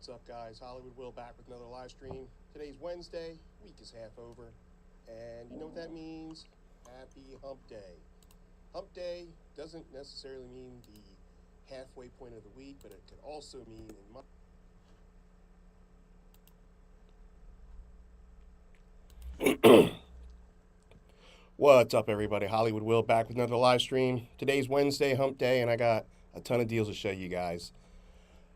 What's up, guys? Hollywood Will back with another live stream. Today's Wednesday, week is half over, and you know what that means? Happy Hump Day. Hump Day doesn't necessarily mean the halfway point of the week, but it could also mean in my What's up, everybody? Hollywood Will back with another live stream. Today's Wednesday, Hump Day, and I got a ton of deals to show you guys.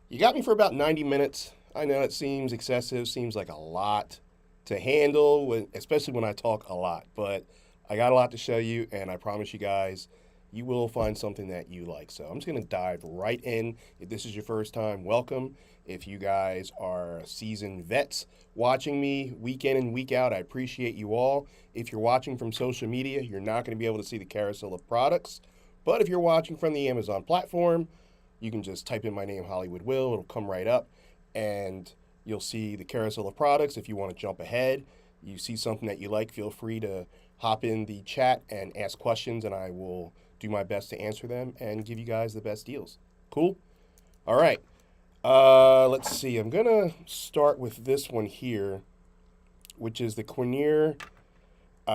You got me for about 90 minutes. I know it seems excessive, seems like a lot to handle, especially when I talk a lot, but I got a lot to show you, and I promise you guys, you will find something that you like. So I'm just going to dive right in. If this is your first time, welcome. If you guys are seasoned vets watching me week in and week out, I appreciate you all. If you're watching from social media, you're not going to be able to see the carousel of products. But if you're watching from the Amazon platform, you can just type in my name, Hollywood Will. It'll come right up, and you'll see the carousel of products. If you want to jump ahead, you see something that you like, feel free to hop in the chat and ask questions, and I will do my best to answer them and give you guys the best deals. Cool? All right. Let's see. I'm going to start with this one here, which is the Quinier.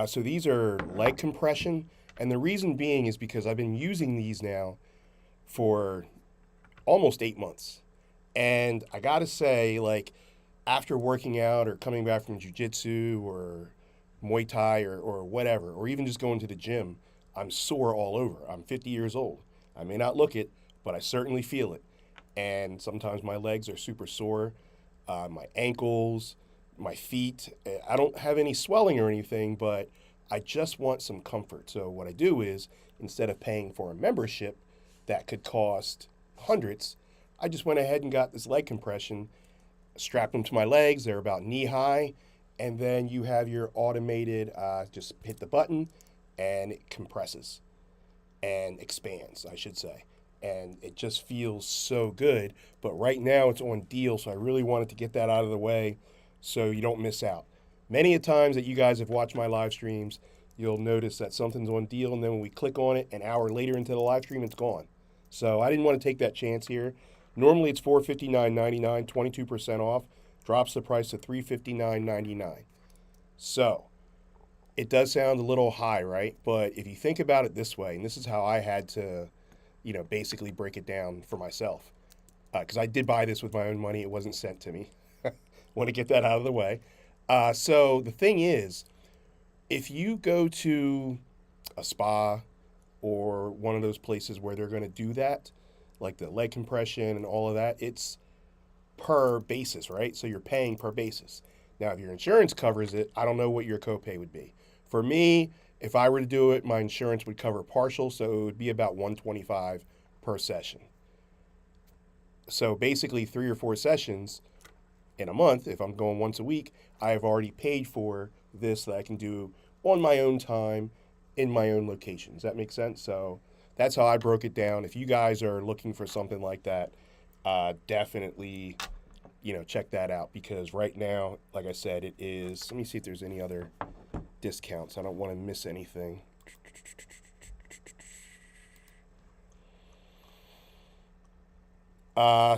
So these are leg compression, and the reason being is because I've been using these now for almost 8 months. And I got to say, like, after working out or coming back from jiu-jitsu or Muay Thai or whatever, or even just going to the gym, I'm sore all over. I'm 50 years old. I may not look it, but I certainly feel it. And sometimes my legs are super sore, my ankles, my feet. I don't have any swelling or anything, but I just want some comfort. So what I do is, instead of paying for a membership that could cost hundreds, I just went ahead and got this leg compression, strapped them to my legs. They're about knee high. And then you have your automated, just hit the button and it compresses and expands, I should say. And it just feels so good. But right now it's on deal, so I really wanted to get that out of the way so you don't miss out. Many a times that you guys have watched my live streams, you'll notice that something's on deal, and then when we click on it, an hour later into the live stream, it's gone. So I didn't want to take that chance here. Normally it's $459.99, 22% off. Drops the price to $359.99. So it does sound a little high, right? But if you think about it this way, and this is how I had to, basically break it down for myself, because I did buy this with my own money. It wasn't sent to me. Want to get that out of the way. So the thing is, if you go to a spa or one of those places where they're going to do that, like the leg compression and all of that, it's per basis, right? So you're paying per basis. Now, if your insurance covers it, I don't know what your copay would be. For me, if I were to do it, my insurance would cover partial, so it would be about $125 per session. So basically 3 or 4 sessions in a month, if I'm going once a week, I have already paid for this that I can do on my own time in my own location. Does that make sense? So that's how I broke it down. If you guys are looking for something like that, definitely, check that out, because right now, like I said, it is, let me see if there's any other discounts. I don't want to miss anything.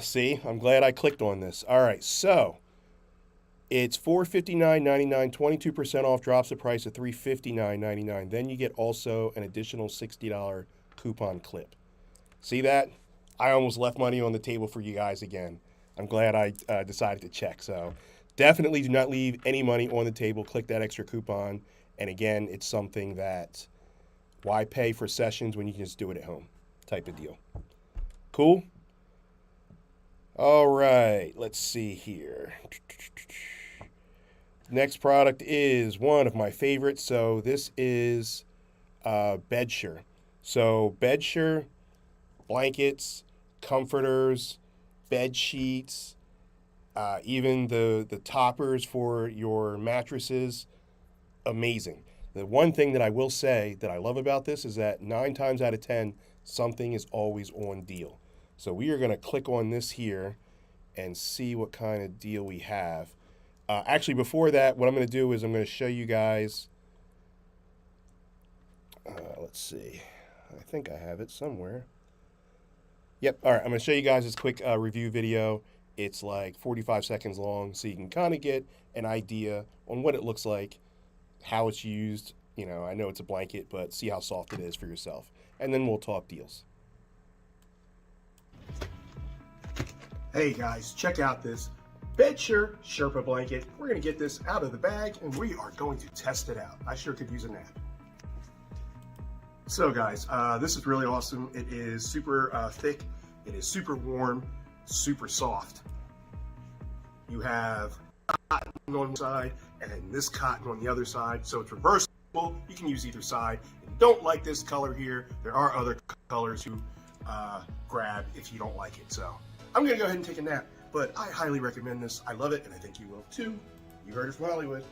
See, I'm glad I clicked on this. All right, so it's $459.99, 22% off, drops the price to $359.99. Then you get also an additional $60 coupon clip. See that? I almost left money on the table for you guys again. I'm glad I decided to check. So definitely do not leave any money on the table. Click that extra coupon. And again, it's something that, why pay for sessions when you can just do it at home type of deal. Cool? All right, let's see here. Next product is one of my favorites. So this is Bedsure. So Bedsure, blankets, comforters, bed sheets, even the toppers for your mattresses, amazing. The one thing that I will say that I love about this is that 9 times out of 10, something is always on deal. So we are going to click on this here and see what kind of deal we have. Actually, before that, what I'm going to do is I'm going to show you guys, let's see, I think I have it somewhere. Yep, all right, I'm going to show you guys this quick review video, It's like 45 seconds long, so you can kind of get an idea on what it looks like, how it's used. You know, I know it's a blanket, but see how soft it is for yourself. And then we'll talk deals. Hey guys, check out this Bedsure Sherpa blanket. We're going to get this out of the bag and we are going to test it out. I sure could use a nap. So guys, this is really awesome. It is super thick. It is super warm, super soft. You have cotton on one side and this cotton on the other side, so it's reversible. You can use either side. If you don't like this color here, there are other colors you grab if you don't like it. So I'm gonna go ahead and take a nap, but I highly recommend this. I love it, and I think you will too. You heard it from Hollywood.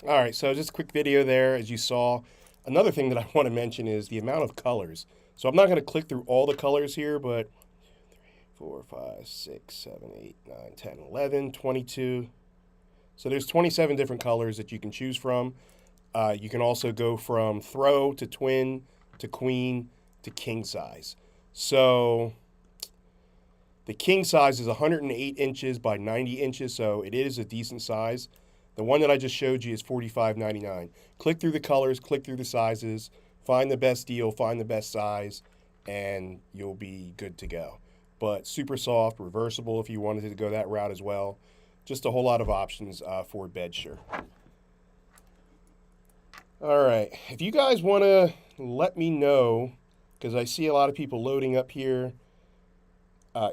All right, so just a quick video there, as you saw. Another thing that I want to mention is the amount of colors. So I'm not going to click through all the colors here, but 4, 5, 6, 7, 8, 9, 10, 11, 22. So there's 27 different colors that you can choose from. You can also go from throw to twin to queen to king size. So the king size is 108 inches by 90 inches, so it is a decent size. The one that I just showed you is $45.99. Click through the colors, click through the sizes, find the best deal, find the best size, and you'll be good to go. But super soft, reversible if you wanted to go that route as well. Just a whole lot of options for Bedsure. All right, if you guys want to let me know, because I see a lot of people loading up here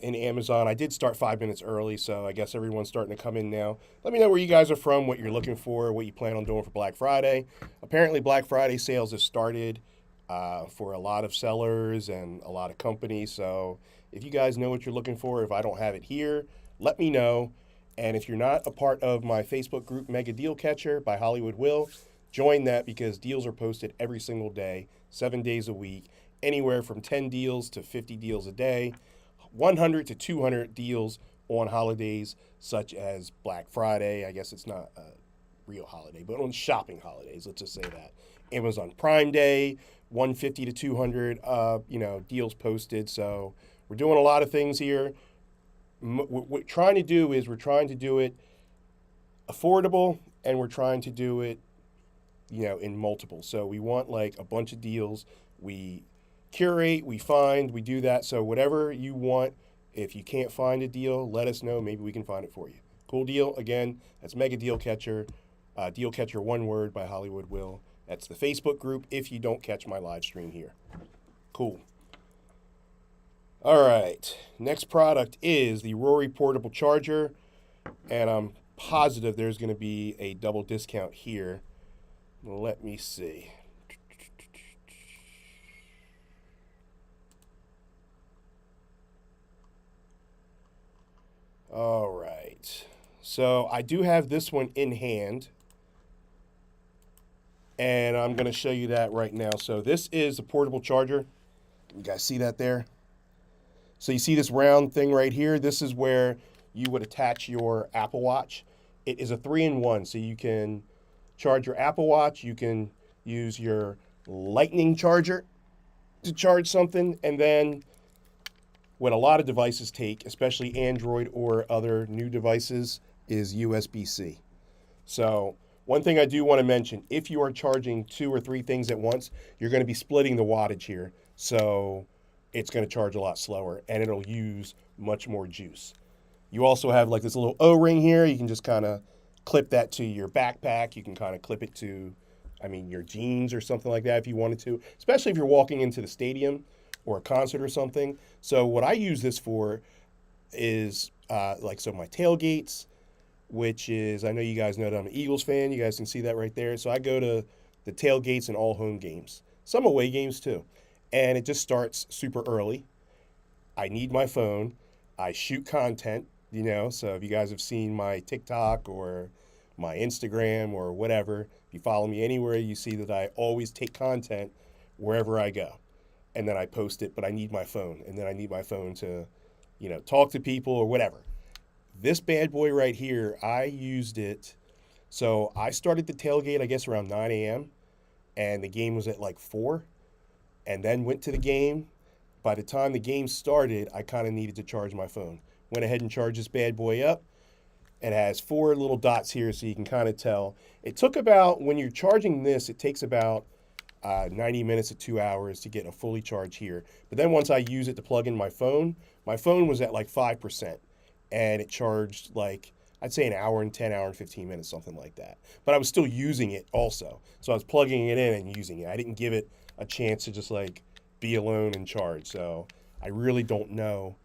in Amazon. I did start 5 minutes early, so I guess everyone's starting to come in now. Let me know where you guys are from, what you're looking for, what you plan on doing for Black Friday. Apparently, Black Friday sales have started for a lot of sellers and a lot of companies. So if you guys know what you're looking for, if I don't have it here, let me know. And if you're not a part of my Facebook group, Mega Deal Catcher by Hollywood Will, join that because deals are posted every single day, 7 days a week, anywhere from 10 deals to 50 deals a day, 100 to 200 deals on holidays such as Black Friday. I guess it's not a real holiday, but on shopping holidays, let's just say that. Amazon Prime Day, 150 to 200 deals posted. So we're doing a lot of things here. What we're trying to do is we're trying to do it affordable, and we're trying to do it, in multiple. So we want like a bunch of deals. We curate, we find, we do that. So whatever you want, if you can't find a deal, let us know. Maybe we can find it for you. Cool deal. Again, that's Mega Deal Catcher. Deal Catcher, one word, by Hollywood Will. That's the Facebook group if you don't catch my live stream here. Cool. All right, next product is the Rory Portable Charger, and I'm positive there's going to be a double discount here. Let me see. All right, so I do have this one in hand, and I'm going to show you that right now. So this is a portable charger. You guys see that there? So you see this round thing right here? This is where you would attach your Apple Watch. It is a 3-in-1, so you can charge your Apple Watch, you can use your lightning charger to charge something, and then what a lot of devices take, especially Android or other new devices, is USB-C. So one thing I do want to mention, if you are charging 2 or 3 things at once, you're going to be splitting the wattage here. So it's going to charge a lot slower, and it'll use much more juice. You also have like this little O-ring here. You can just kind of clip that to your backpack. You can kind of clip it to, your jeans or something like that if you wanted to, especially if you're walking into the stadium or a concert or something. So what I use this for is my tailgates, which is, I know you guys know that I'm an Eagles fan. You guys can see that right there. So I go to the tailgates in all home games, some away games too. And it just starts super early. I need my phone. I shoot content, so if you guys have seen my TikTok or my Instagram or whatever, if you follow me anywhere, you see that I always take content wherever I go. And then I post it, but I need my phone. And then I need my phone to, talk to people or whatever. This bad boy right here, I used it. So I started the tailgate, I guess, around 9 a.m. And the game was at like 4. And then went to the game, By the time the game started, I kind of needed to charge my phone. Went ahead and charged this bad boy up. It has 4 little dots here so you can kind of tell. It took about, when you're charging this, it takes about 90 minutes to 2 hours to get a fully charged here. But then once I use it to plug in my phone was at like 5%. And it charged like, I'd say an hour and 10, hour and 15 minutes, something like that. But I was still using it also. So I was plugging it in and using it. I didn't give it a chance to just like be alone and charge. So I really don't know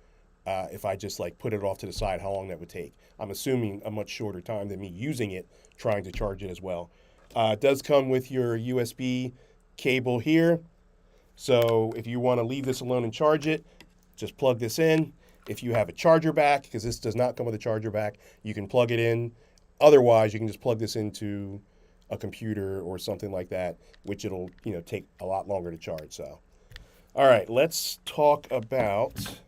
if I just like put it off to the side, how long that would take. I'm assuming a much shorter time than me using it, trying to charge it as well. It does come with your USB cable here. So if you want to leave this alone and charge it, just plug this in. If you have a charger back, because this does not come with a charger back, you can plug it in. Otherwise, you can just plug this into a computer or something like that, which it'll, take a lot longer to charge. So, all right, let's talk about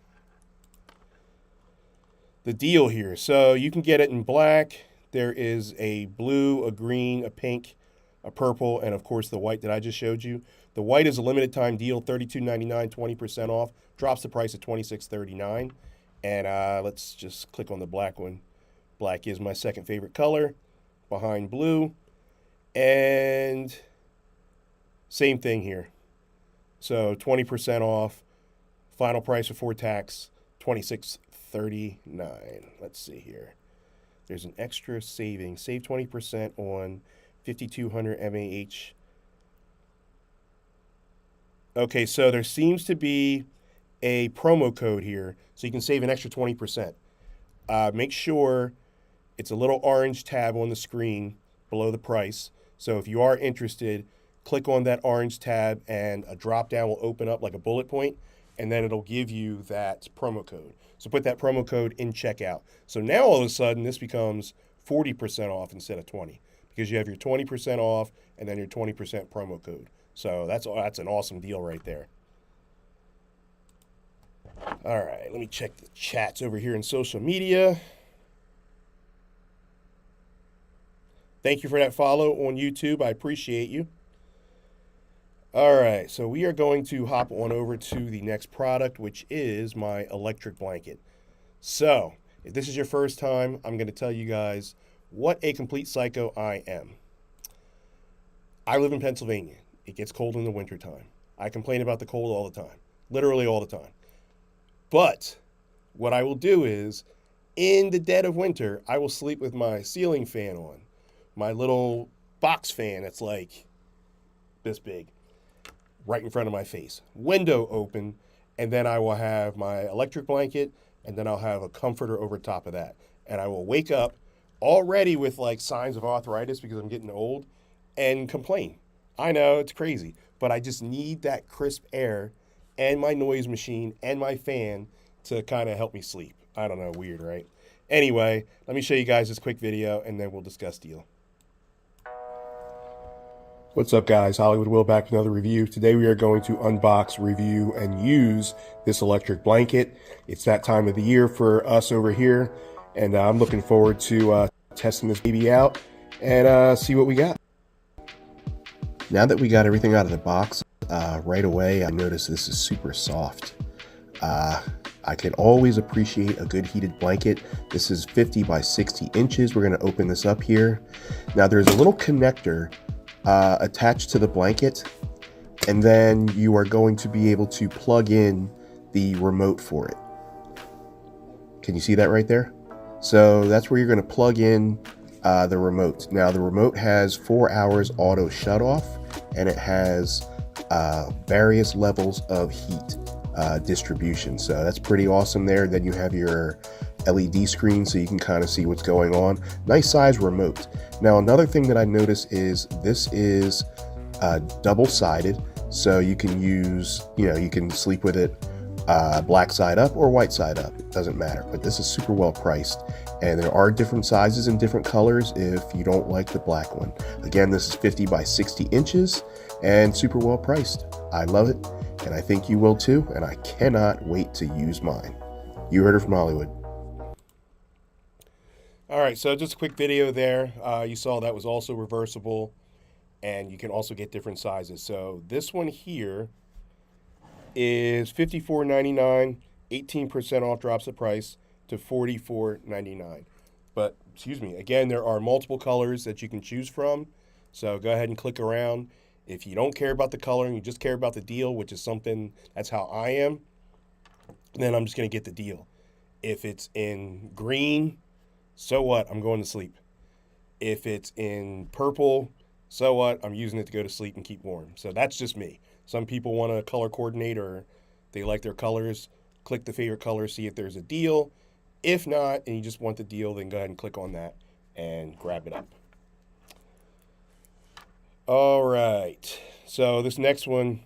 the deal here. So you can get it in black. There is a blue, a green, a pink, a purple, and of course the white that I just showed you. The white is a limited time deal, $32.99, 20% off. Drops the price to $26.39. And let's just click on the black one. Black is my second favorite color, behind blue. And same thing here. So 20% off. Final price before tax, $26.39. Let's see here. There's an extra saving. Save 20% on 5200 mAh. Okay, so there seems to be a promo code here, so you can save an extra 20%. Make sure it's a little orange tab on the screen below the price. So if you are interested, click on that orange tab and a drop down will open up like a bullet point, and then it'll give you that promo code. So put that promo code in checkout. So now all of a sudden this becomes 40% off instead of 20, because you have your 20% off and then your 20% promo code. So that's an awesome deal right there. All right, let me check the chats over here in social media. Thank you for that follow on YouTube. I appreciate you. All right, so we are going to hop on over to the next product, which is my electric blanket. So if this is your first time, I'm going to tell you guys what a complete psycho I am. I live in Pennsylvania. It gets cold in the wintertime. I complain about the cold all the time, literally all the time. But what I will do is, in the dead of winter, I will sleep with my ceiling fan on, my little box fan that's like this big, right in front of my face, window open, and then I will have my electric blanket, and then I'll have a comforter over top of that. And I will wake up already with like signs of arthritis because I'm getting old and complain. I know, it's crazy, but I just need that crisp air and my noise machine and my fan to kind of help me sleep. I don't know, weird, right? Anyway, let me show you guys this quick video and then we'll discuss deal. What's up, guys? Hollywood Will back with another review. Today we are going to unbox, review, and use this electric blanket. It's that time of the year for us over here, and I'm looking forward to testing this baby out and see what we got. Now that we got everything out of the box, right away I noticed this is super soft. I can always appreciate a good heated blanket. This is 50 by 60 inches. We're going to open this up here. Now there's a little connector attached to the blanket, and then you are going to be able to plug in the remote for it. Can you see that right there? So that's where you're going to plug in the remote. Now the remote has 4 hours auto shut off, and it has various levels of heat distribution. So that's pretty awesome there. Then you have your LED screen so you can kind of see what's going on. Nice size remote. Now another thing that I noticed is this is double-sided, so you can use, you can sleep with it black side up or white side up. It doesn't matter, but this is super well priced. And there are different sizes and different colors if you don't like the black one. Again, this is 50 by 60 inches and super well priced. I love it, and I think you will too, and I cannot wait to use mine. You heard it from Hollywood. All right, so just a quick video there. You saw that was also reversible, and you can also get different sizes. So this one here is $54.99. 18% off drops the price to $44.99. But, excuse me, again, there are multiple colors that you can choose from. So go ahead and click around. If you don't care about the color and you just care about the deal, which is something, that's how I am, then I'm just going to get the deal. If it's in green, so what? I'm going to sleep. If it's in purple, so what? I'm using it to go to sleep and keep warm. So that's just me. Some people want to color coordinate or they like their colors. Click the favorite color, see if there's a deal. If not, and you just want the deal, then go ahead and click on that and grab it up. All right. So this next one,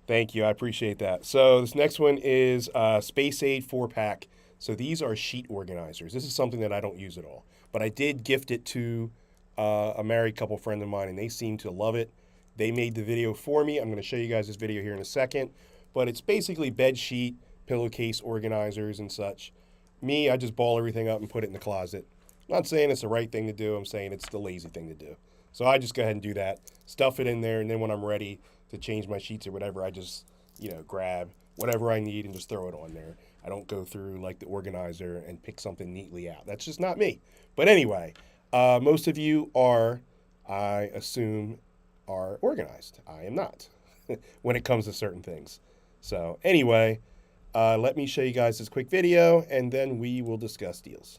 thank you. I appreciate that. So this next one is Space Aid 4-pack. So these are sheet organizers. This is something that I don't use at all. But I did gift it to a married couple friend of mine, and they seem to love it. They made the video for me. I'm going to show you guys this video here in a second. But it's basically bed sheet, pillowcase organizers and such. Me, I just ball everything up and put it in the closet. I'm not saying it's the right thing to do. I'm saying it's the lazy thing to do. So I just go ahead and do that. Stuff it in there, and then when I'm ready to change my sheets or whatever, I just, grab whatever I need and just throw it on there. I don't go through like the organizer and pick something neatly out. That's just not me. But anyway, most of you are, I assume, are organized. I am not when it comes to certain things. So anyway, let me show you guys this quick video, and then we will discuss deals.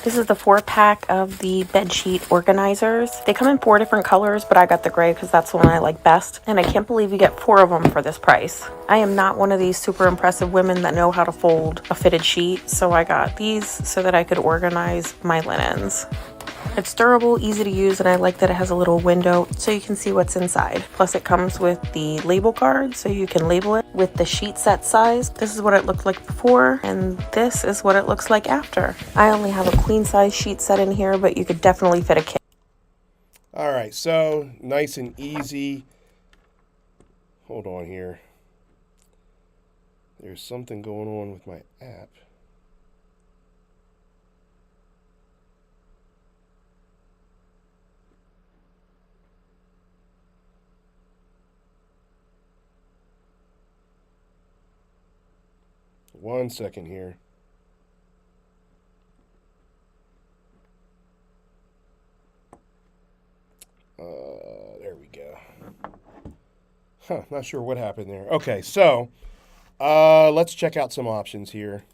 This is the 4-pack of the bedsheet organizers. They come in 4 different colors, but I got the gray because that's the one I like best. And I can't believe you get 4 of them for this price. I am not one of these super impressive women that know how to fold a fitted sheet, so I got these so that I could organize my linens. It's durable, easy to use, and I like that it has a little window so you can see what's inside. Plus it comes with the label card so you can label it with the sheet set size. This is what it looked like before, and this is what it looks like after. I only have a queen size sheet set in here, but you could definitely fit a kid. All right, so nice and easy. Hold on here. There's something going on with my app. One second here. There we go. Not sure what happened there. Okay, so let's check out some options here.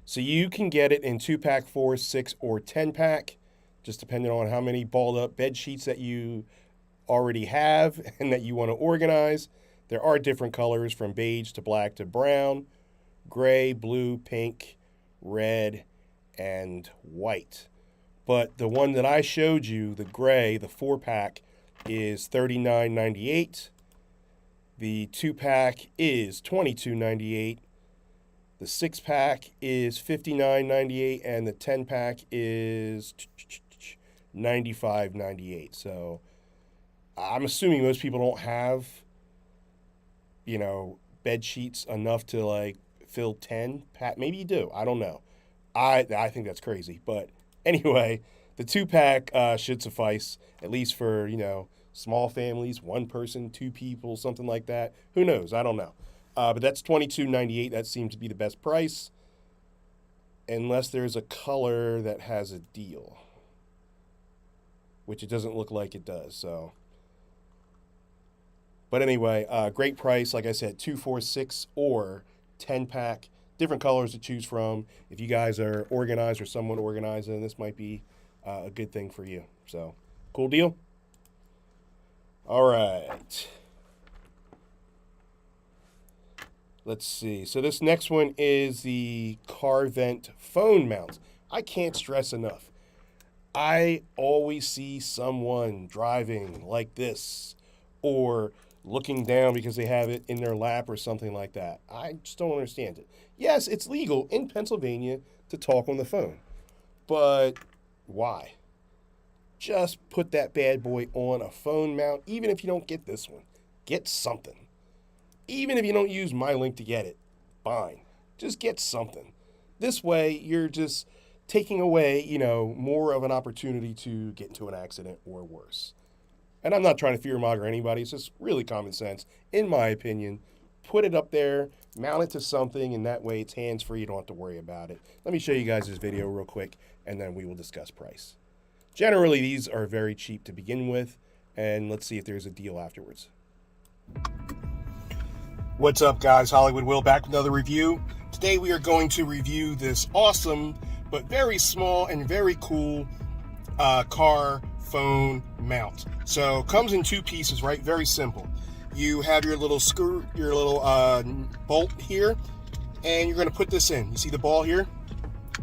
So you can get it in 2-pack, 4, 6, or 10-pack, just depending on how many balled up bed sheets that you already have and that you want to organize. There are different colors from beige to black to brown, gray, blue, pink, red, and white. But the one that I showed you, the gray, the 4-pack, is $39.98. The 2-pack is $22.98. The 6-pack is $59.98, and the 10-pack is $95.98. So I'm assuming most people don't have, bed sheets enough to like fill 10 pack. Maybe you do. I don't know. I think that's crazy. But anyway, the 2-pack should suffice, at least for, small families, 1 person, 2 people, something like that. Who knows? I don't know. But that's $22.98. That seems to be the best price, unless there's a color that has a deal, which it doesn't look like it does. So, but anyway, great price. Like I said, 2, 4, 6, or 10-pack. Different colors to choose from. If you guys are organized or someone organizing, this might be a good thing for you. So, cool deal. All right. Let's see. So this next one is the Carvent phone mounts. I can't stress enough. I always see someone driving like this or looking down because they have it in their lap or something like that. I just don't understand it. Yes, it's legal in Pennsylvania to talk on the phone, but why? Just put that bad boy on a phone mount. Even if you don't get this one, get something. Even if you don't use my link to get it, fine. Just get something. This way, you're just taking away, more of an opportunity to get into an accident or worse. And I'm not trying to fearmonger anybody. It's just really common sense, in my opinion. Put it up there, mount it to something, and that way it's hands-free. You don't have to worry about it. Let me show you guys this video real quick, and then we will discuss price. Generally, these are very cheap to begin with, and let's see if there's a deal afterwards. What's up, guys? Hollywood Will back with another review. Today we are going to review this awesome but very small and very cool car phone mount. So it comes in two pieces, right? Very simple. You have your little screw, your little bolt here, and you're going to put this in. You see the ball here?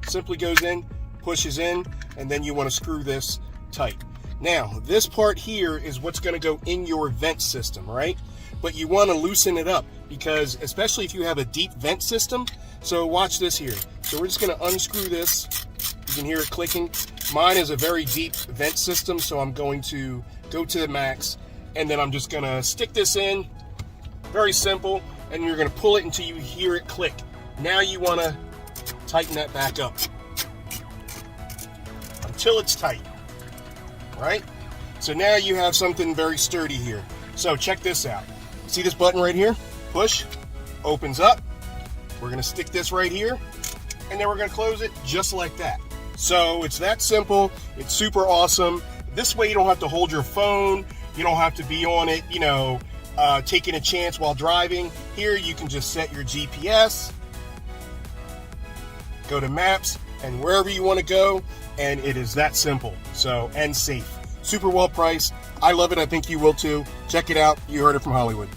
Simply goes in, pushes in, and then you want to screw this tight. Now, this part here is what's going to go in your vent system, right? But you want to loosen it up because, especially if you have a deep vent system, so watch this here. So we're just going to unscrew this. You can hear it clicking. Mine is a very deep vent system, so I'm going to go to the max, and then I'm just going to stick this in. Very simple, and you're going to pull it until you hear it click. Now you want to tighten that back up until it's tight, right? So now you have something very sturdy here. So check this out. See this button right here? Push, opens up. We're going to stick this right here, and then we're going to close it just like that. So it's that simple. It's super awesome. This way you don't have to hold your phone. You don't have to be on it, you know, taking a chance while driving. Here you can just set your GPS, go to maps, and wherever you want to go, and it is that simple. So, and safe. Super well priced. I love it. I think you will too. Check it out. You heard it from Hollywood.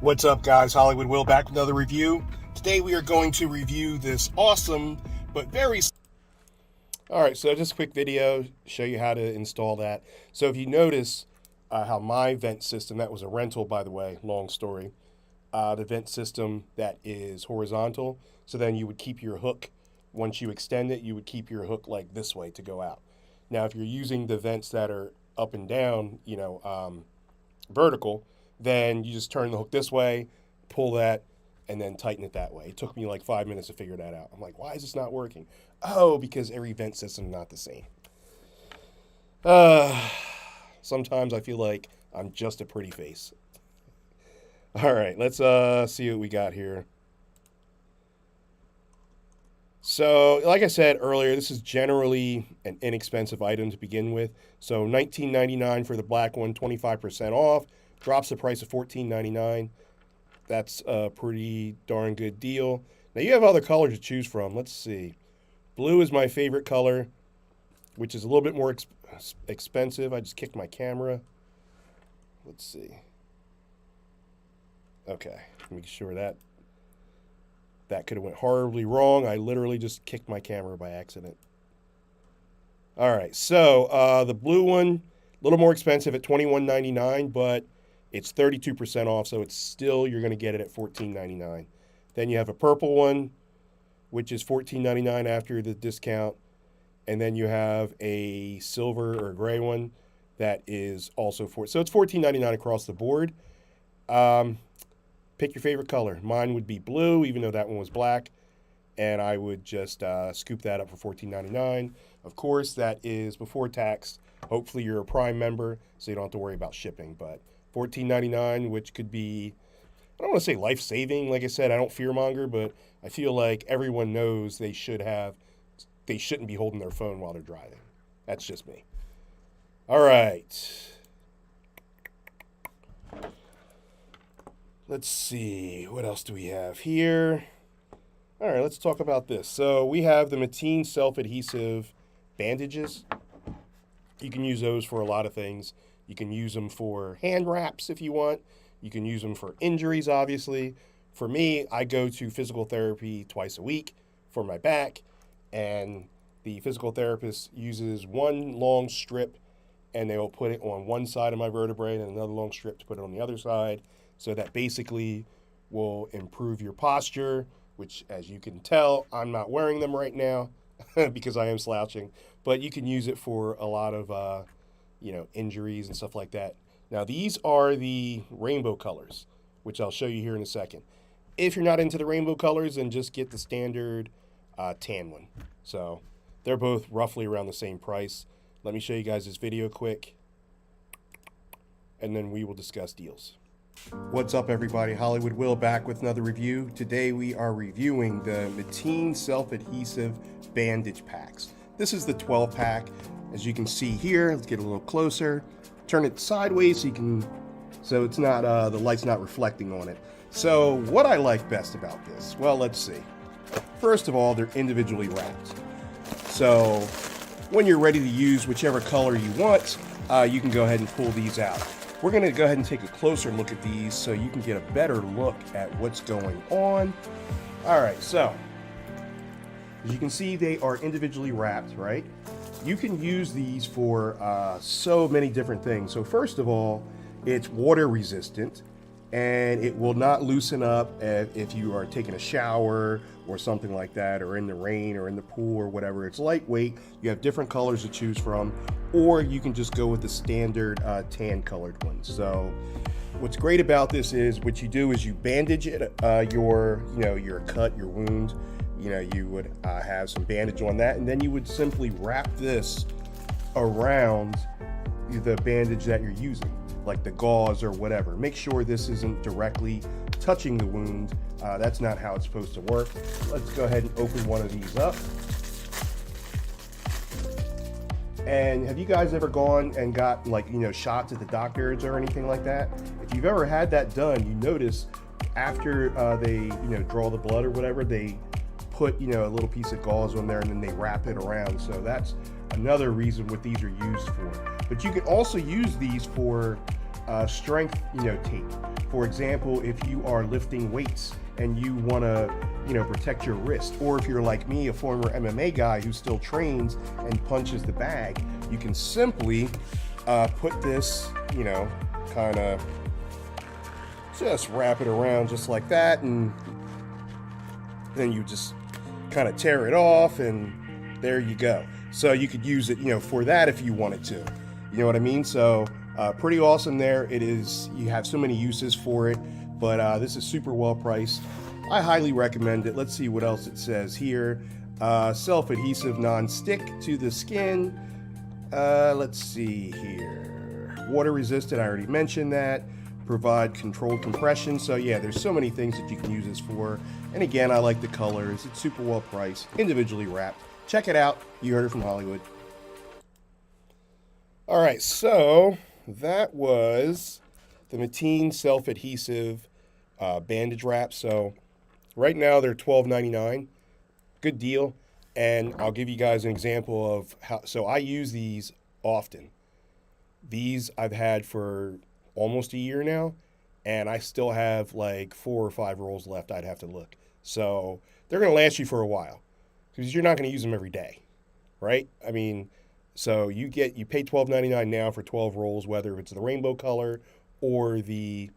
What's up, guys? Hollywood Will back with another review. Today we are going to review this awesome but very... Alright, so just a quick video, show you how to install that. So if you notice how my vent system, that was a rental by the way, long story, the vent system that is horizontal, so then you would keep your hook, once you extend it, you would keep your hook like this way to go out. Now if you're using the vents that are up and down, you know, vertical, then you just turn the hook this way, pull that, and then tighten it that way. It took me like 5 minutes to figure that out. I'm like, why is this not working? Oh, because every vent system is not the same. Sometimes I feel like I'm just a pretty face. All right, let's see what we got here. So, like I said earlier, this is generally an inexpensive item to begin with. So $19.99 for the black one, 25% off. Drops the price of $14.99. That's a pretty darn good deal. Now you have other colors to choose from. Let's see. Blue is my favorite color, which is a little bit more expensive. I just kicked my camera. Let's see. Okay, make sure that could have went horribly wrong. I literally just kicked my camera by accident. All right, so the blue one, a little more expensive at $21.99, but it's 32% off, so it's still, you're going to get it at $14.99. Then you have a purple one, which is $14.99 after the discount. And then you have a silver or gray one that is also so it's $14.99 across the board. Pick your favorite color. Mine would be blue, even though that one was black. And I would just scoop that up for $14.99. Of course, that is before tax. Hopefully you're a Prime member, so you don't have to worry about shipping. But $14.99, which could be, I don't want to say life-saving. Like I said, I don't fearmonger, but I feel like everyone knows they shouldn't be holding their phone while they're driving. That's just me. All right. Let's see. What else do we have here? All right, let's talk about this. So we have the Mateen self-adhesive bandages. You can use those for a lot of things. You can use them for hand wraps if you want. You can use them for injuries, obviously. For me, I go to physical therapy twice a week for my back, and the physical therapist uses one long strip, and they will put it on one side of my vertebrae and another long strip to put it on the other side. So that basically will improve your posture, which, as you can tell, I'm not wearing them right now because I am slouching. But you can use it for a lot of, injuries and stuff like that. Now, these are the rainbow colors, which I'll show you here in a second. If you're not into the rainbow colors, then just get the standard tan one. So they're both roughly around the same price. Let me show you guys this video quick, and then we will discuss deals. What's up, everybody? Hollywood Will back with another review. Today we are reviewing the Mateen self-adhesive bandage packs. This is the 12 pack. As you can see here, let's get a little closer. Turn it sideways so it's not the light's not reflecting on it. So what I like best about this, well, let's see. First of all, they're individually wrapped. So when you're ready to use whichever color you want, you can go ahead and pull these out. We're going to go ahead and take a closer look at these so you can get a better look at what's going on. All right, so as you can see, they are individually wrapped, right? You can use these for so many different things. So first of all, it's water resistant, and it will not loosen up if you are taking a shower or something like that, or in the rain or in the pool or whatever. It's lightweight. You have different colors to choose from, or you can just go with the standard tan colored ones. So what's great about this is what you do is you bandage it, your cut, your wound. You would have some bandage on that, and then you would simply wrap this around the bandage that you're using, like the gauze or whatever. Make sure this isn't directly touching the wound. That's not how it's supposed to work. Let's go ahead and open one of these up. And have you guys ever gone and got shots at the doctors or anything like that? If you've ever had that done, you notice after they draw the blood or whatever, they put a little piece of gauze on there and then they wrap it around. So that's another reason what these are used for. But you can also use these for strength tape. For example, if you are lifting weights and you want to protect your wrist, or if you're like me, a former MMA guy who still trains and punches the bag, you can simply put this kind of just wrap it around just like that, and then you just kind of tear it off, and there you go. So you could use it for that if you wanted to, you know what I mean? So pretty awesome there. It is, you have so many uses for it, but this is super well priced. I highly recommend it. Let's see what else it says here. Self-adhesive, non-stick to the skin. Let's see here. Water resistant, I already mentioned that. Provide controlled compression. So yeah, there's so many things that you can use this for. And again, I like the colors. It's super well priced, individually wrapped. Check it out. You heard it from Hollywood. All right, so that was the Mateen self-adhesive bandage wrap. So right now they're $12.99. Good deal. And I'll give you guys an example of how. So I use these often. These I've had for almost a year now, and I still have like 4 or 5 rolls left. I'd have to look. So they're going to last you for a while because you're not going to use them every day, right? I mean, so you pay $12.99 now for 12 rolls, whether it's the rainbow color or the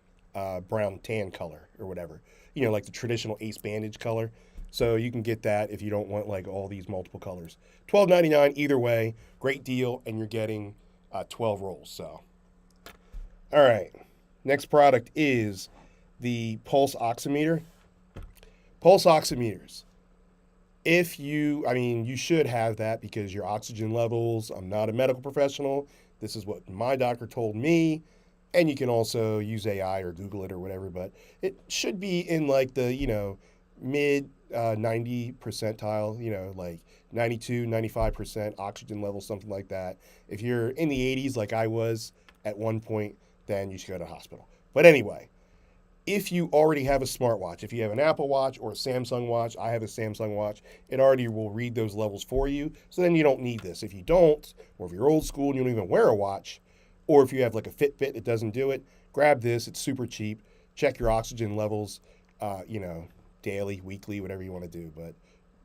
brown tan color or whatever, like the traditional Ace bandage color. So you can get that if you don't want like all these multiple colors. $12.99 either way, great deal, and you're getting 12 rolls. So all right, next product is the pulse oximeter. Pulse oximeters. You should have that because your oxygen levels, I'm not a medical professional. This is what my doctor told me. And you can also use AI or Google it or whatever, but it should be in like the, mid 90 percentile, like 92, 95% oxygen level, something like that. If you're in the 80s like I was at one point, then you should go to the hospital. But anyway, if you already have a smartwatch, if you have an Apple Watch or a Samsung Watch, I have a Samsung Watch, it already will read those levels for you. So then you don't need this. If you don't, or if you're old school and you don't even wear a watch, or if you have like a Fitbit, it doesn't do it, grab this. It's super cheap. Check your oxygen levels, daily, weekly, whatever you want to do. But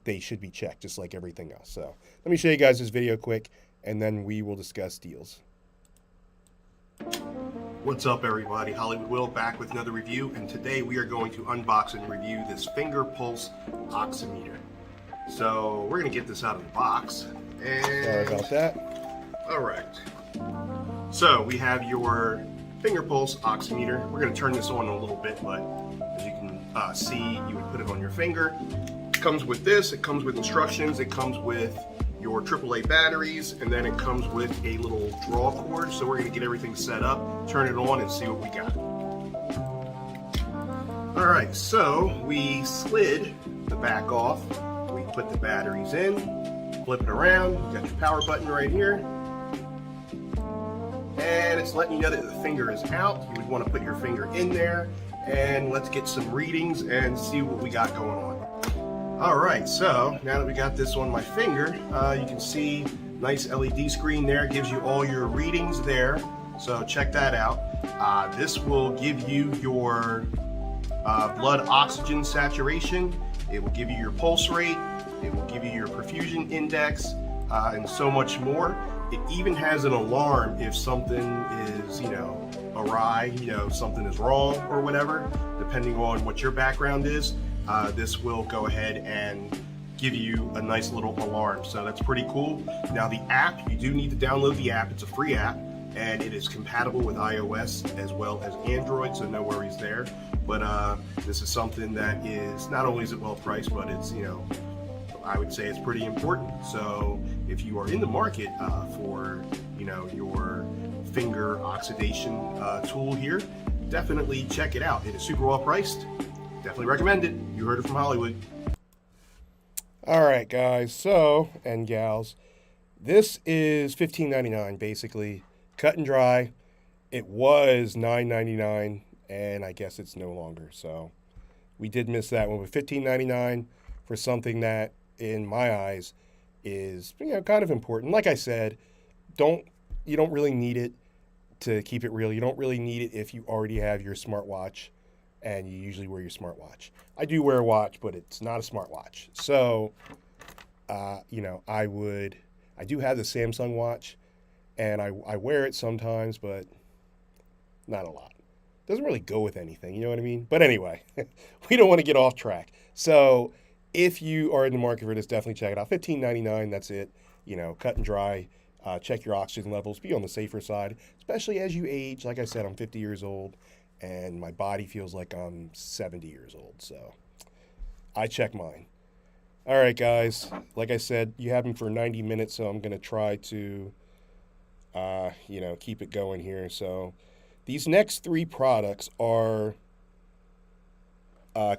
they should be checked just like everything else. So let me show you guys this video quick, and then we will discuss deals. What's up, everybody? Hollywood Will back with another review, and today we are going to unbox and review this finger pulse oximeter. So we're going to get this out of the box. And sorry about that. All right. So we have your finger pulse oximeter. We're going to turn this on a little bit, but as you can see, you would put it on your finger. It comes with this. It comes with instructions. It comes with your AAA batteries, and then it comes with a little draw cord. So we're going to get everything set up, turn it on, and see what we got. All right, so we slid the back off. We put the batteries in, flip it around. You got your power button right here. And it's letting you know that the finger is out. You would want to put your finger in there, and let's get some readings and see what we got going on. All right, so now that we got this on my finger, you can see nice LED screen there. It gives you all your readings there, so check that out. This will give you your blood oxygen saturation. It will give you your pulse rate. It will give you your perfusion index, and so much more. It even has an alarm if something is, awry, something is wrong or whatever, depending on what your background is. This will go ahead and give you a nice little alarm. So that's pretty cool. Now the app, you do need to download the app. It's a free app, and it is compatible with iOS as well as Android, so no worries there. But this is something that is, not only is it well priced, but it's, I would say it's pretty important. So if you are in the market for, your finger oxidation tool here, definitely check it out. It is super well priced. Definitely recommend it. You heard it from Hollywood. All right, guys, and gals, this is $15.99 basically, cut and dry. It was $9.99, and I guess it's no longer. So we did miss that one with $15.99 for something that, in my eyes, is kind of important. Like I said, you don't really need it. To keep it real, you don't really need it if you already have your smartwatch, and you usually wear your smartwatch. I do wear a watch, but it's not a smartwatch. So, I do have the Samsung watch, and I wear it sometimes, but not a lot. Doesn't really go with anything, you know what I mean? But anyway, we don't want to get off track. So if you are in the market for this, definitely check it out. $15.99, that's it. Cut and dry. Check your oxygen levels. Be on the safer side, especially as you age. Like I said, I'm 50 years old, and my body feels like I'm 70 years old. So I check mine. All right, guys. Like I said, you have them for 90 minutes, so I'm going to try to, keep it going here. So these next three products are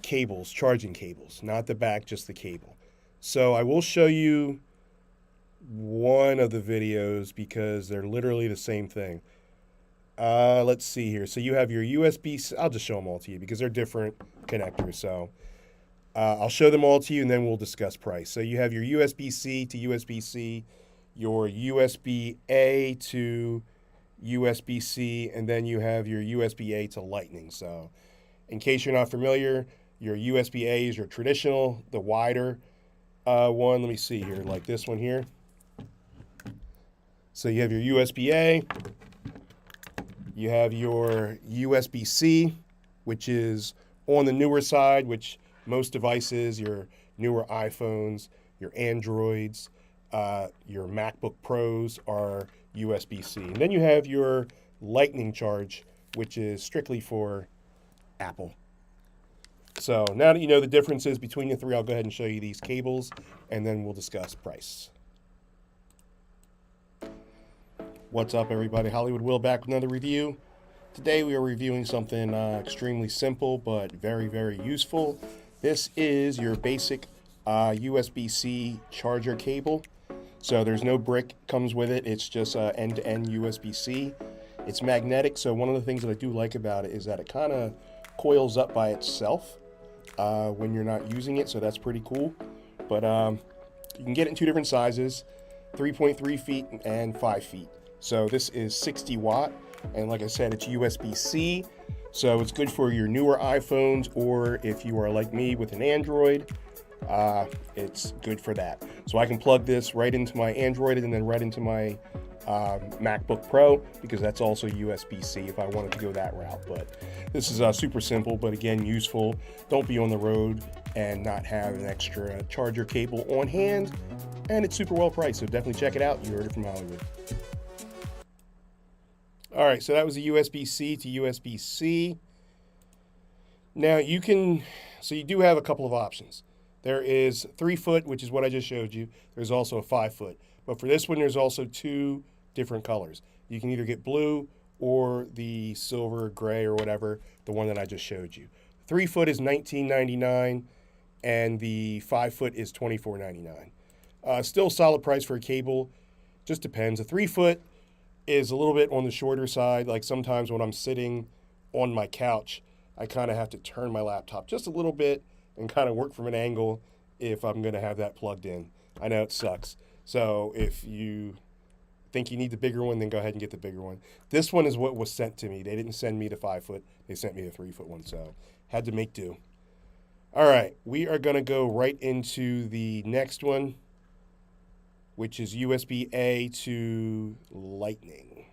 cables, charging cables, not the back, just the cable. So I will show you one of the videos because they're literally the same thing. Let's see here. So you have your USB. I'll just show them all to you because they're different connectors. So I'll show them all to you, and then we'll discuss price. So you have your USB-C to USB-C, your USB-A to USB-C, and then you have your USB-A to Lightning. So in case you're not familiar, your USB-A is your traditional, the wider one. Let me see here, like this one here. So you have your USB-A, you have your USB-C, which is on the newer side, which most devices, your newer iPhones, your Androids, your MacBook Pros are USB-C. And then you have your Lightning charge, which is strictly for Apple. So now that you know the differences between the three, I'll go ahead and show you these cables, and then we'll discuss price. What's up, everybody? Hollywood Will back with another review. Today we are reviewing something extremely simple but very, very useful. This is your basic USB-C charger cable. So there's no brick comes with it. It's just end-to-end USB-C. It's magnetic, so one of the things that I do like about it is that it kind of coils up by itself when you're not using it, so that's pretty cool. But you can get it in two different sizes, 3.3 feet and 5 feet. So this is 60 watt, and like I said, it's USB-C, so it's good for your newer iPhones, or if you are like me with an Android, it's good for that. So I can plug this right into my Android and then right into my MacBook Pro, because that's also USB-C if I wanted to go that route. But this is super simple, but again, useful. Don't be on the road and not have an extra charger cable on hand, and it's super well priced, so definitely check it out. You heard it from Hollywood. All right, so that was a USB-C to USB-C. Now you do have a couple of options. There is 3 foot, which is what I just showed you. There's also a 5 foot. But for this one, there's also 2 different colors. You can either get blue or the silver, gray, or whatever, the one that I just showed you. 3 foot is $19.99, and the 5 foot is $24.99. Still solid price for a cable. Just depends. A 3 foot is a little bit on the shorter side. Like sometimes when I'm sitting on my couch, I kind of have to turn my laptop just a little bit and kind of work from an angle if I'm going to have that plugged in. I know it sucks. So if you think you need the bigger one, then go ahead and get the bigger one. This one is what was sent to me. They didn't send me the 5 foot. They sent me the 3 foot one. So had to make do. All right, we are going to go right into the next one, which is USB-A to Lightning.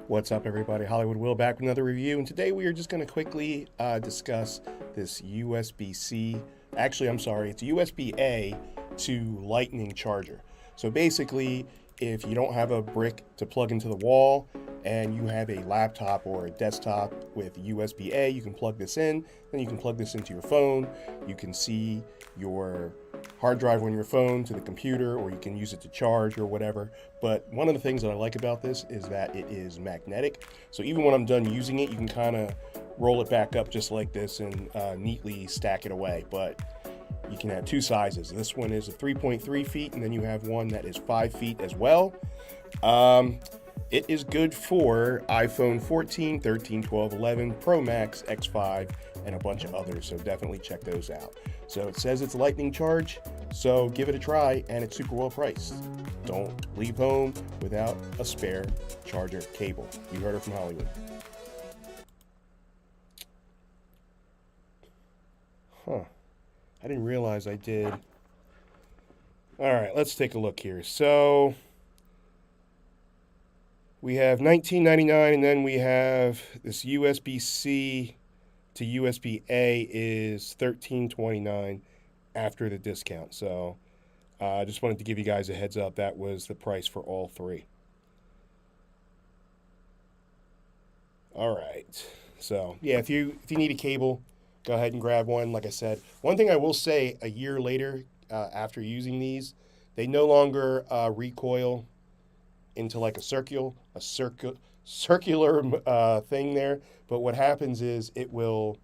What's up, everybody? Hollywood Will back with another review, and today we are just going to quickly discuss this USB-C. Actually, I'm sorry, it's USB-A to Lightning charger. So basically, if you don't have a brick to plug into the wall and you have a laptop or a desktop with USB-A, you can plug this in, then you can plug this into your phone. You can see your hard drive on your phone to the computer, or you can use it to charge or whatever. But one of the things that I like about this is that it is magnetic. So even when I'm done using it, you can kind of roll it back up just like this and neatly stack it away. But you can have 2 sizes. This one is a 3.3 feet, and then you have one that is 5 feet as well. It is good for iPhone 14, 13, 12, 11, Pro Max, X5, and a bunch of others, so definitely check those out. So it says it's lightning charge, so give it a try, and it's super well priced. Don't leave home without a spare charger cable. You heard it from Hollywood. Huh. I didn't realize I did. All right, let's take a look here. So we have $19.99, and then we have this USB-C to USB-A is $13.29 after the discount. So I just wanted to give you guys a heads up. That was the price for all 3. All right. So yeah, if you need a cable, go ahead and grab one. Like I said, one thing I will say, a year later, after using these, they no longer recoil into like a circular thing there. But what happens is it will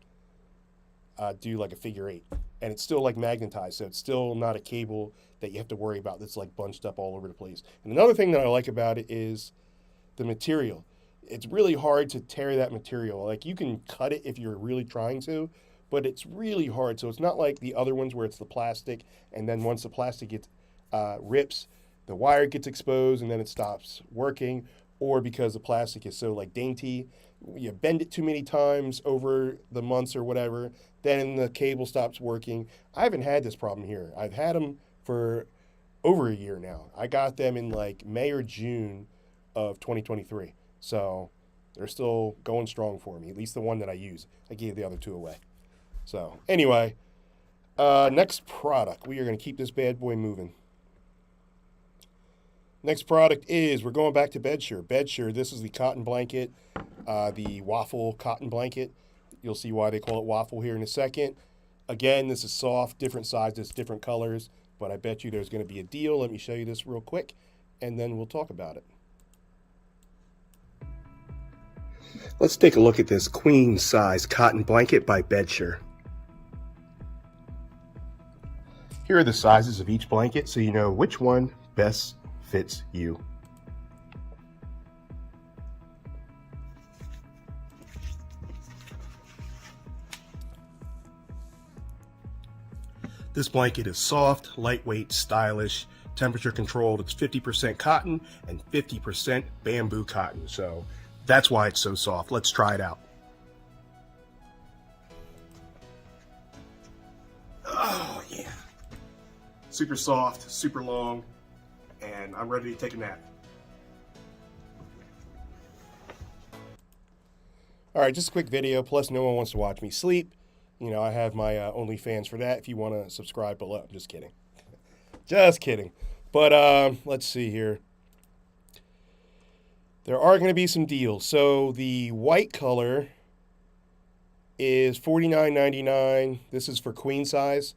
do like a figure 8, and it's still like magnetized, so it's still not a cable that you have to worry about that's like bunched up all over the place. And another thing that I like about it is the material. It's really hard to tear that material. Like you can cut it if you're really trying to, but it's really hard. So it's not like the other ones where it's the plastic, and then once the plastic gets rips, the wire gets exposed and then it stops working, or because the plastic is so like dainty, you bend it too many times over the months or whatever, then the cable stops working. I haven't had this problem here. I've had them for over a year now. I got them in like May or June of 2023. So they're still going strong for me, at least the one that I use. I gave the other 2 away. So anyway, next product. We are going to keep this bad boy moving. Next product is, we're going back to Bedsure. Bedsure, this is the cotton blanket, the waffle cotton blanket. You'll see why they call it waffle here in a second. Again, this is soft, different sizes, different colors, but I bet you there's going to be a deal. Let me show you this real quick, and then we'll talk about it. Let's take a look at this queen size cotton blanket by Bedsure. Here are the sizes of each blanket so you know which one best fits you. This blanket is soft, lightweight, stylish, temperature controlled. It's 50% cotton and 50% bamboo cotton. So that's why it's so soft. Let's try it out. Oh yeah. Super soft, super long, and I'm ready to take a nap. All right, just a quick video, plus no one wants to watch me sleep. You know, I have my OnlyFans for that if you want to subscribe below. I'm just kidding. Just kidding. But let's see here. There are going to be some deals. So the white color is $49.99. This is for queen size.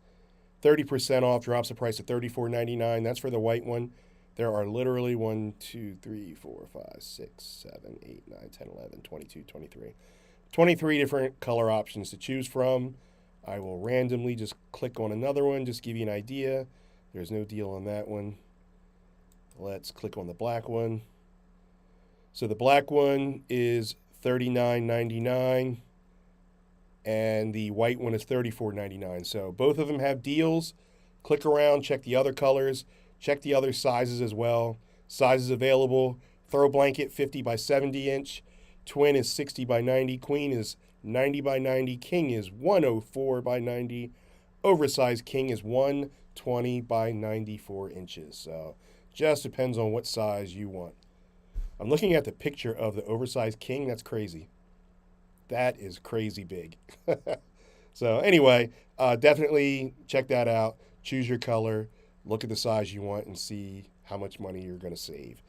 30% off, drops the price to $34.99. That's for the white one. There are literally 1, 2, 3, 4, 5, 6, 7, 8, 9, 10, 11, 22, 23. 23 different color options to choose from. I will randomly just click on another one, just give you an idea. There's no deal on that one. Let's click on the black one. So the black one is $39.99 and the white one is $34.99. So both of them have deals. Click around, check the other colors, check the other sizes as well. Sizes available: throw blanket 50 by 70 inch, twin is 60 by 90, queen is 90 by 90, king is 104 by 90, oversized king is 120 by 94 inches. So just depends on what size you want. I'm looking at the picture of the oversized king. That's crazy. That is crazy big. So anyway, definitely check that out. Choose your color, look at the size you want, and see how much money you're going to save.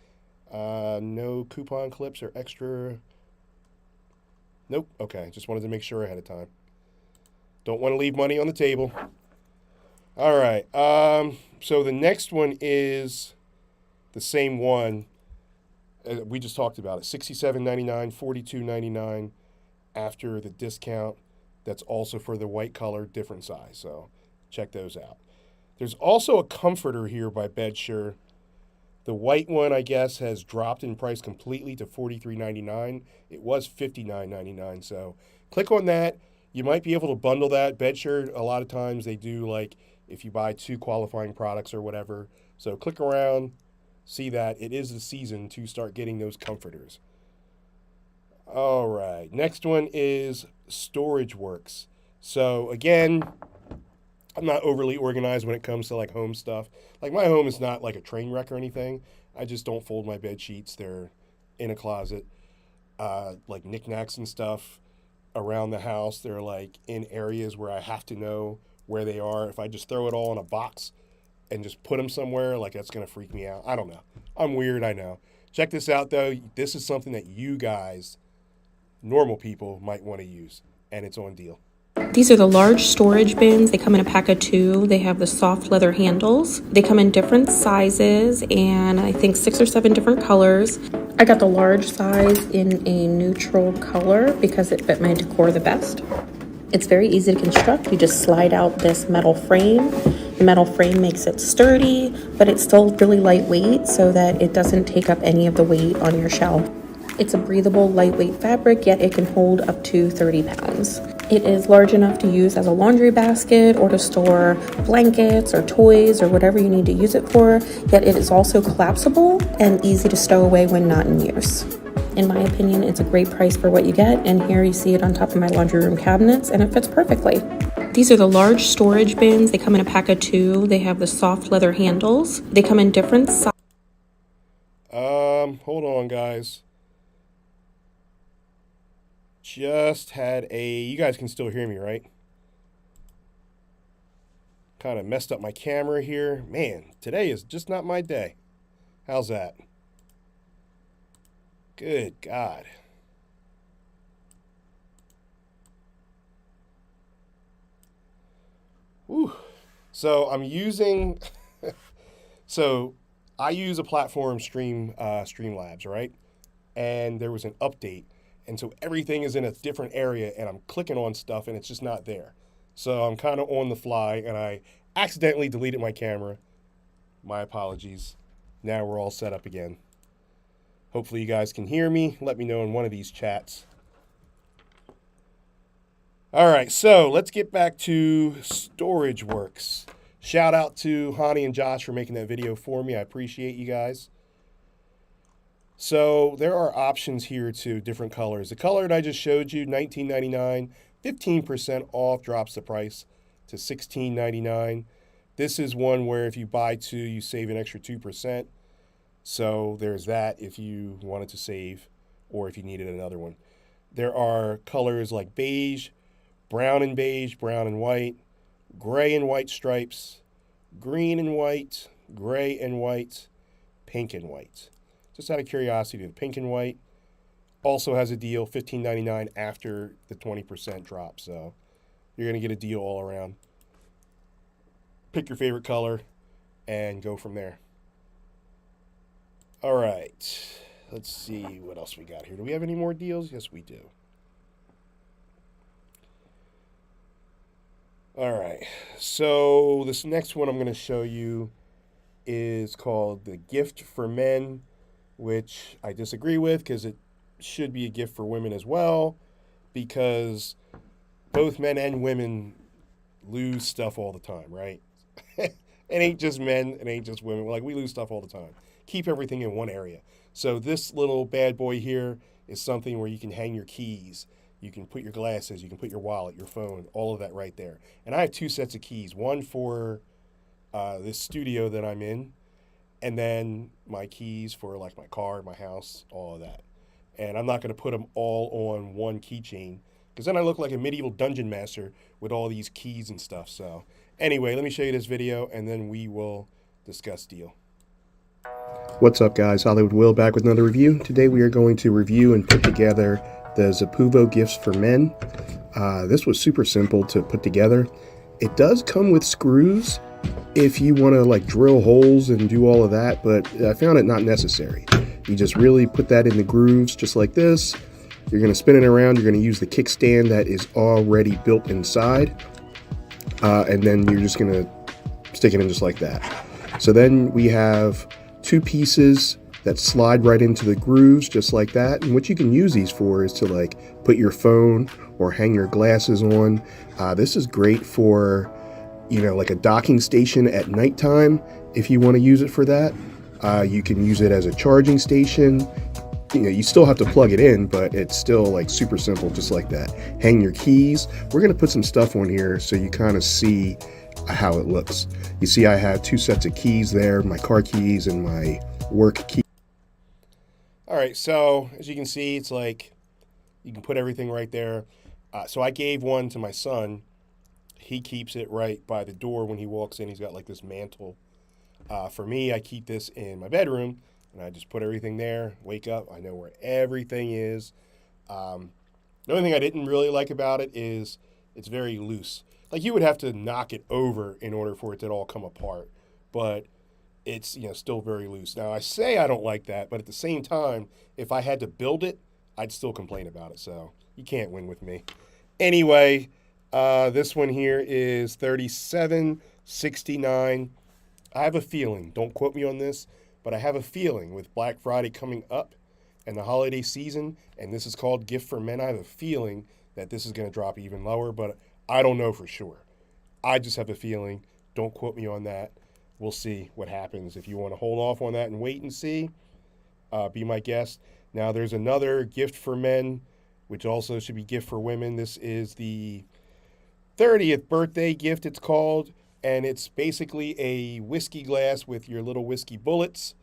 No coupon clips or extra. Nope. Okay, just wanted to make sure ahead of time. Don't want to leave money on the table. All right. So the next one is the same one. We just talked about it. $67.99, $42.99 after the discount. That's also for the white color, different size. So check those out. There's also a comforter here by Bedsure. The white one, I guess, has dropped in price completely to $43.99. It was $59.99. So click on that. You might be able to bundle that. Bedsure, a lot of times they do, like if you buy 2 qualifying products or whatever. So click around, see that. It is the season to start getting those comforters. All right. Next one is Storage Works. So again, I'm not overly organized when it comes to like home stuff. Like my home is not like a train wreck or anything. I just don't fold my bed sheets. They're in a closet. Like knickknacks and stuff around the house. They're like in areas where I have to know where they are. If I just throw it all in a box and just put them somewhere, like that's going to freak me out. I don't know. I'm weird, I know. Check this out though. This is something that you guys, normal people, might want to use, and it's on deal. These are the large storage bins. They come in a pack of 2. They have the soft leather handles. They come in different sizes and I think 6 or 7 different colors. I got the large size in a neutral color because it fit my decor the best. It's very easy to construct. You just slide out this metal frame. The metal frame makes it sturdy, but it's still really lightweight so that it doesn't take up any of the weight on your shelf. It's a breathable, lightweight fabric, yet it can hold up to 30 pounds. It is large enough to use as a laundry basket or to store blankets or toys or whatever you need to use it for, yet it is also collapsible and easy to stow away when not in use. In my opinion, it's a great price for what you get, and here you see it on top of my laundry room cabinets, and it fits perfectly. These are the large storage bins. They come in a pack of 2. They have the soft leather handles. They come in different sizes. Hold on, guys. Just had you guys can still hear me, right? Kind of messed up my camera here. Man, today is just not my day. How's that? Good God. Whew. So I'm using, so I use a platform Streamlabs, right? And there was an update. And so everything is in a different area and I'm clicking on stuff and it's just not there. So I'm kind of on the fly and I accidentally deleted my camera. My apologies. Now we're all set up again. Hopefully you guys can hear me. Let me know in one of these chats. All right, so let's get back to Storage Works. Shout out to Hani and Josh for making that video for me. I appreciate you guys. So there are options here to different colors. The color that I just showed you, $19.99, 15% off, drops the price to $16.99. This is one where if you buy 2, you save an extra 2%. So there's that if you wanted to save or if you needed another one. There are colors like beige, brown and beige, brown and white, gray and white stripes, green and white, gray and white, pink and white. Just out of curiosity, the pink and white, also has a deal, $15.99 after the 20% drop. So you're going to get a deal all around. Pick your favorite color and go from there. All right. Let's see what else we got here. Do we have any more deals? Yes, we do. All right. So this next one I'm going to show you is called the Gift for Men, which I disagree with because it should be a gift for women as well, because both men and women lose stuff all the time, right? It ain't just men, it ain't just women. Like, we lose stuff all the time. Keep everything in one area. So this little bad boy here is something where you can hang your keys, you can put your glasses, you can put your wallet, your phone, all of that right there. And I have two sets of keys, one for this studio that I'm in, and then my keys for like my car, my house, all of that. And I'm not going to put them all on one keychain because then I look like a medieval dungeon master with all these keys and stuff. So anyway, let me show you this video and then we will discuss deal. What's up, guys? Hollywood Will back with another review. Today we are going to review and put together the Zapuvo Gifts for Men. This was super simple to put together. It does come with screws if you want to like drill holes and do all of that, but I found it not necessary. You just really put that in the grooves just like this. You're going to spin it around. You're going to use the kickstand that is already built inside, and then you're just going to stick it in just like that. So then we have two pieces that slide right into the grooves just like that. And what you can use these for is to like put your phone or hang your glasses on. This is great for, you know, like a docking station at nighttime. If you want to use it for that, you can use it as a charging station. You know, you still have to plug it in, but it's still like super simple, just like that. Hang your keys. We're going to put some stuff on here so you kind of see how it looks. You see I have two sets of keys there, my car keys and my work key. All right, so as you can see, it's like you can put everything right there. So I gave one to my son. He keeps it right by the door when he walks in. He's got like this mantle. For me, I keep this in my bedroom, and I just put everything there. Wake up, I know where everything is. The only thing I didn't really like about it is it's very loose. Like, you would have to knock it over in order for it to all come apart, but it's, you know, still very loose. Now, I say I don't like that, but at the same time, if I had to build it, I'd still complain about it. So you can't win with me. Anyway, this one here is $37.69. I have a feeling, don't quote me on this, but I have a feeling with Black Friday coming up and the holiday season, and this is called Gift for Men, I have a feeling that this is going to drop even lower, but I don't know for sure. I just have a feeling. Don't quote me on that. We'll see what happens. If you want to hold off on that and wait and see, be my guest. Now, there's another Gift for Men, which also should be Gift for Women. This is the 30th birthday gift, it's called, and it's basically a whiskey glass with your little whiskey bullets.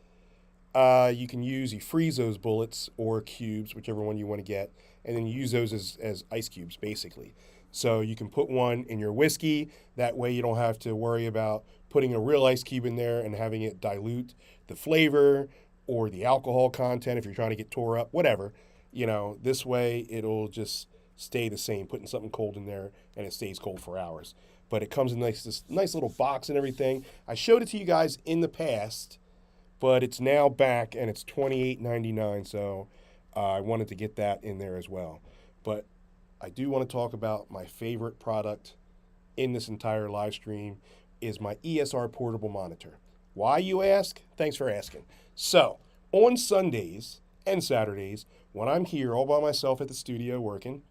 You freeze those bullets or cubes, whichever one you want to get, and then you use those as ice cubes, basically. So you can put one in your whiskey. That way you don't have to worry about putting a real ice cube in there and having it dilute the flavor or the alcohol content if you're trying to get tore up, whatever. You know, this way it'll just stay the same, putting something cold in there and it stays cold for hours. But it comes in this nice little box and everything. I showed it to you guys in the past, but it's now back and it's $28.99. So I wanted to get that in there as well. But I do want to talk about my favorite product in this entire live stream is my ESR portable monitor. Why, you ask? Thanks for asking. So on Sundays and Saturdays, when I'm here all by myself at the studio working,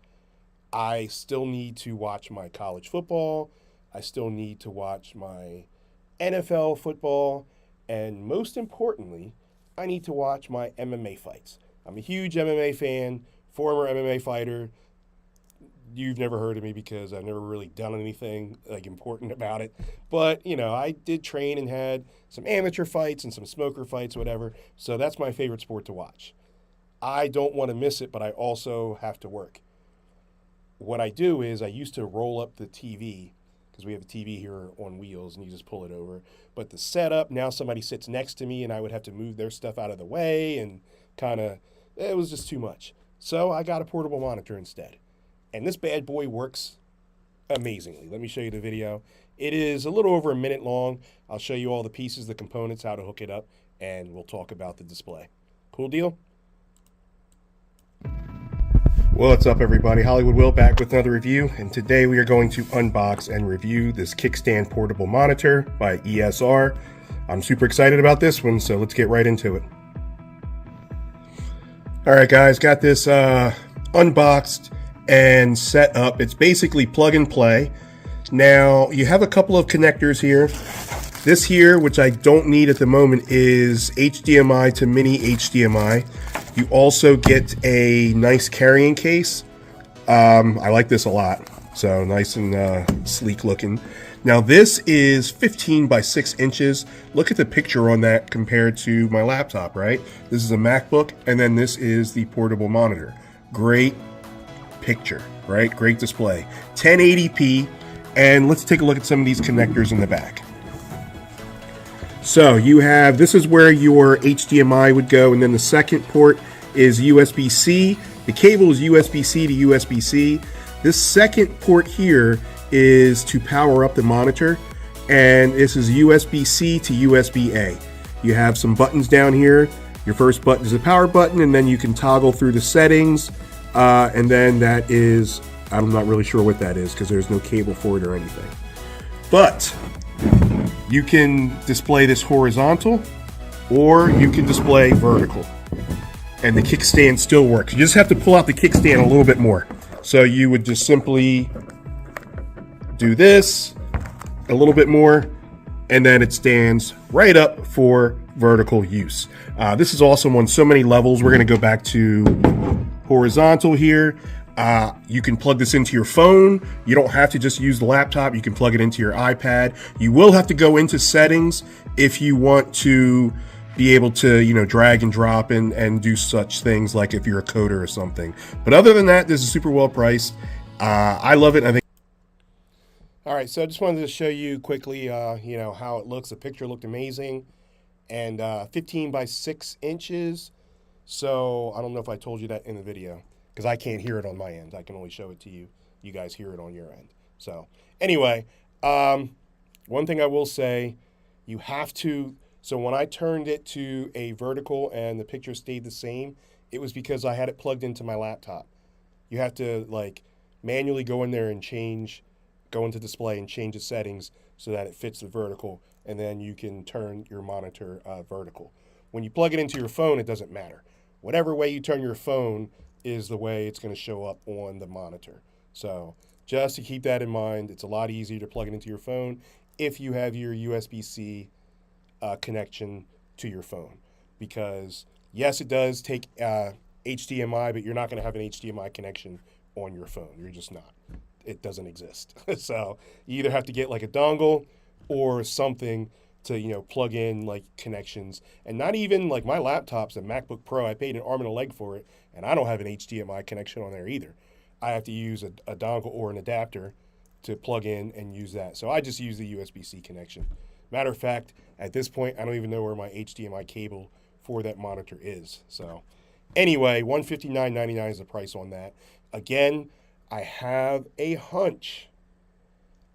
I still need to watch my college football. I still need to watch my NFL football. And most importantly, I need to watch my MMA fights. I'm a huge MMA fan, former MMA fighter. You've never heard of me because I've never really done anything like important about it. But, you know, I did train and had some amateur fights and some smoker fights, whatever. So that's my favorite sport to watch. I don't want to miss it, but I also have to work. What I do is I used to roll up the TV because we have a TV here on wheels and you just pull it over. But the setup, now somebody sits next to me and I would have to move their stuff out of the way and kind of, it was just too much. So I got a portable monitor instead. And this bad boy works amazingly. Let me show you the video. It is a little over a minute long. I'll show you all the pieces, the components, how to hook it up, and we'll talk about the display. Cool deal? What's up, everybody? Hollywood Will back with another review, and today we are going to unbox and review this kickstand portable monitor by ESR. I'm super excited about this one, so let's get right into it. All right, guys, got this unboxed and set up. It's basically plug and play. Now, you have a couple of connectors here. This here, which I don't need at the moment, is HDMI to mini HDMI. You also get a nice carrying case. I like this a lot. So nice and sleek looking. Now this is 15 by 6 inches. Look at the picture on that compared to my laptop, right? This is a MacBook, and then this is the portable monitor. Great picture, right? Great display. 1080p, and let's take a look at some of these connectors in the back. So you have, this is where your HDMI would go, and then the second port is USB-C. The cable is USB-C to USB-C. This second port here is to power up the monitor, and this is USB-C to USB-A. You have some buttons down here. Your first button is a power button, and then you can toggle through the settings, and then that is, I'm not really sure what that is because there's no cable for it or anything. But you can display this horizontal, or you can display vertical, and the kickstand still works. You just have to pull out the kickstand a little bit more. So you would just simply do this a little bit more, and then it stands right up for vertical use. This is awesome on so many levels. We're going to go back to horizontal here. You can plug this into your phone. You don't have to just use the laptop. You can plug it into your iPad. You will have to go into settings if you want to be able to, you know, drag and drop and do such things, like if you're a coder or something. But other than that, this is super well priced. I love it. I think. All right, so I just wanted to show you quickly, you know, how it looks. The picture looked amazing, and 15 by 6 inches. So I don't know if I told you that in the video, because I can't hear it on my end. I can only show it to you. You guys hear it on your end. So anyway, one thing I will say, you have to, so when I turned it to a vertical and the picture stayed the same, it was because I had it plugged into my laptop. You have to like manually go in there and go into display and change the settings so that it fits the vertical, and then you can turn your monitor vertical. When you plug it into your phone, it doesn't matter. Whatever way you turn your phone is the way it's going to show up on the monitor. So just to keep that in mind, it's a lot easier to plug it into your phone if you have your USB-C connection to your phone. Because yes, it does take HDMI, but you're not going to have an HDMI connection on your phone. You're just not. It doesn't exist. So you either have to get like a dongle or something to, you know, plug in like connections. And not even like my laptop's a MacBook Pro. I paid an arm and a leg for it, and I don't have an HDMI connection on there either. I have to use a dongle or an adapter to plug in and use that. So I just use the USB-C connection. Matter of fact, at this point, I don't even know where my HDMI cable for that monitor is. So anyway, $159.99 is the price on that. Again, I have a hunch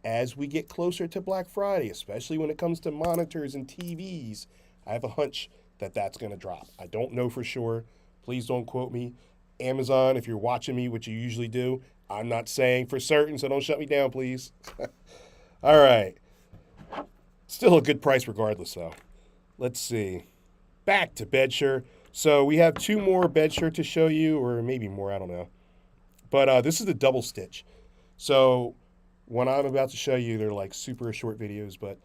as we get closer to Black Friday, especially when it comes to monitors and TVs, I have a hunch that that's going to drop. I don't know for sure. Please don't quote me. Amazon, if you're watching me, which you usually do, I'm not saying for certain, so don't shut me down, please. All right. Still a good price regardless, though. Let's see. Back to Bedshirt. So we have 2 more Bedshirt to show you, or maybe more, I don't know. But this is the double stitch. So what I'm about to show you, they're like super short videos, but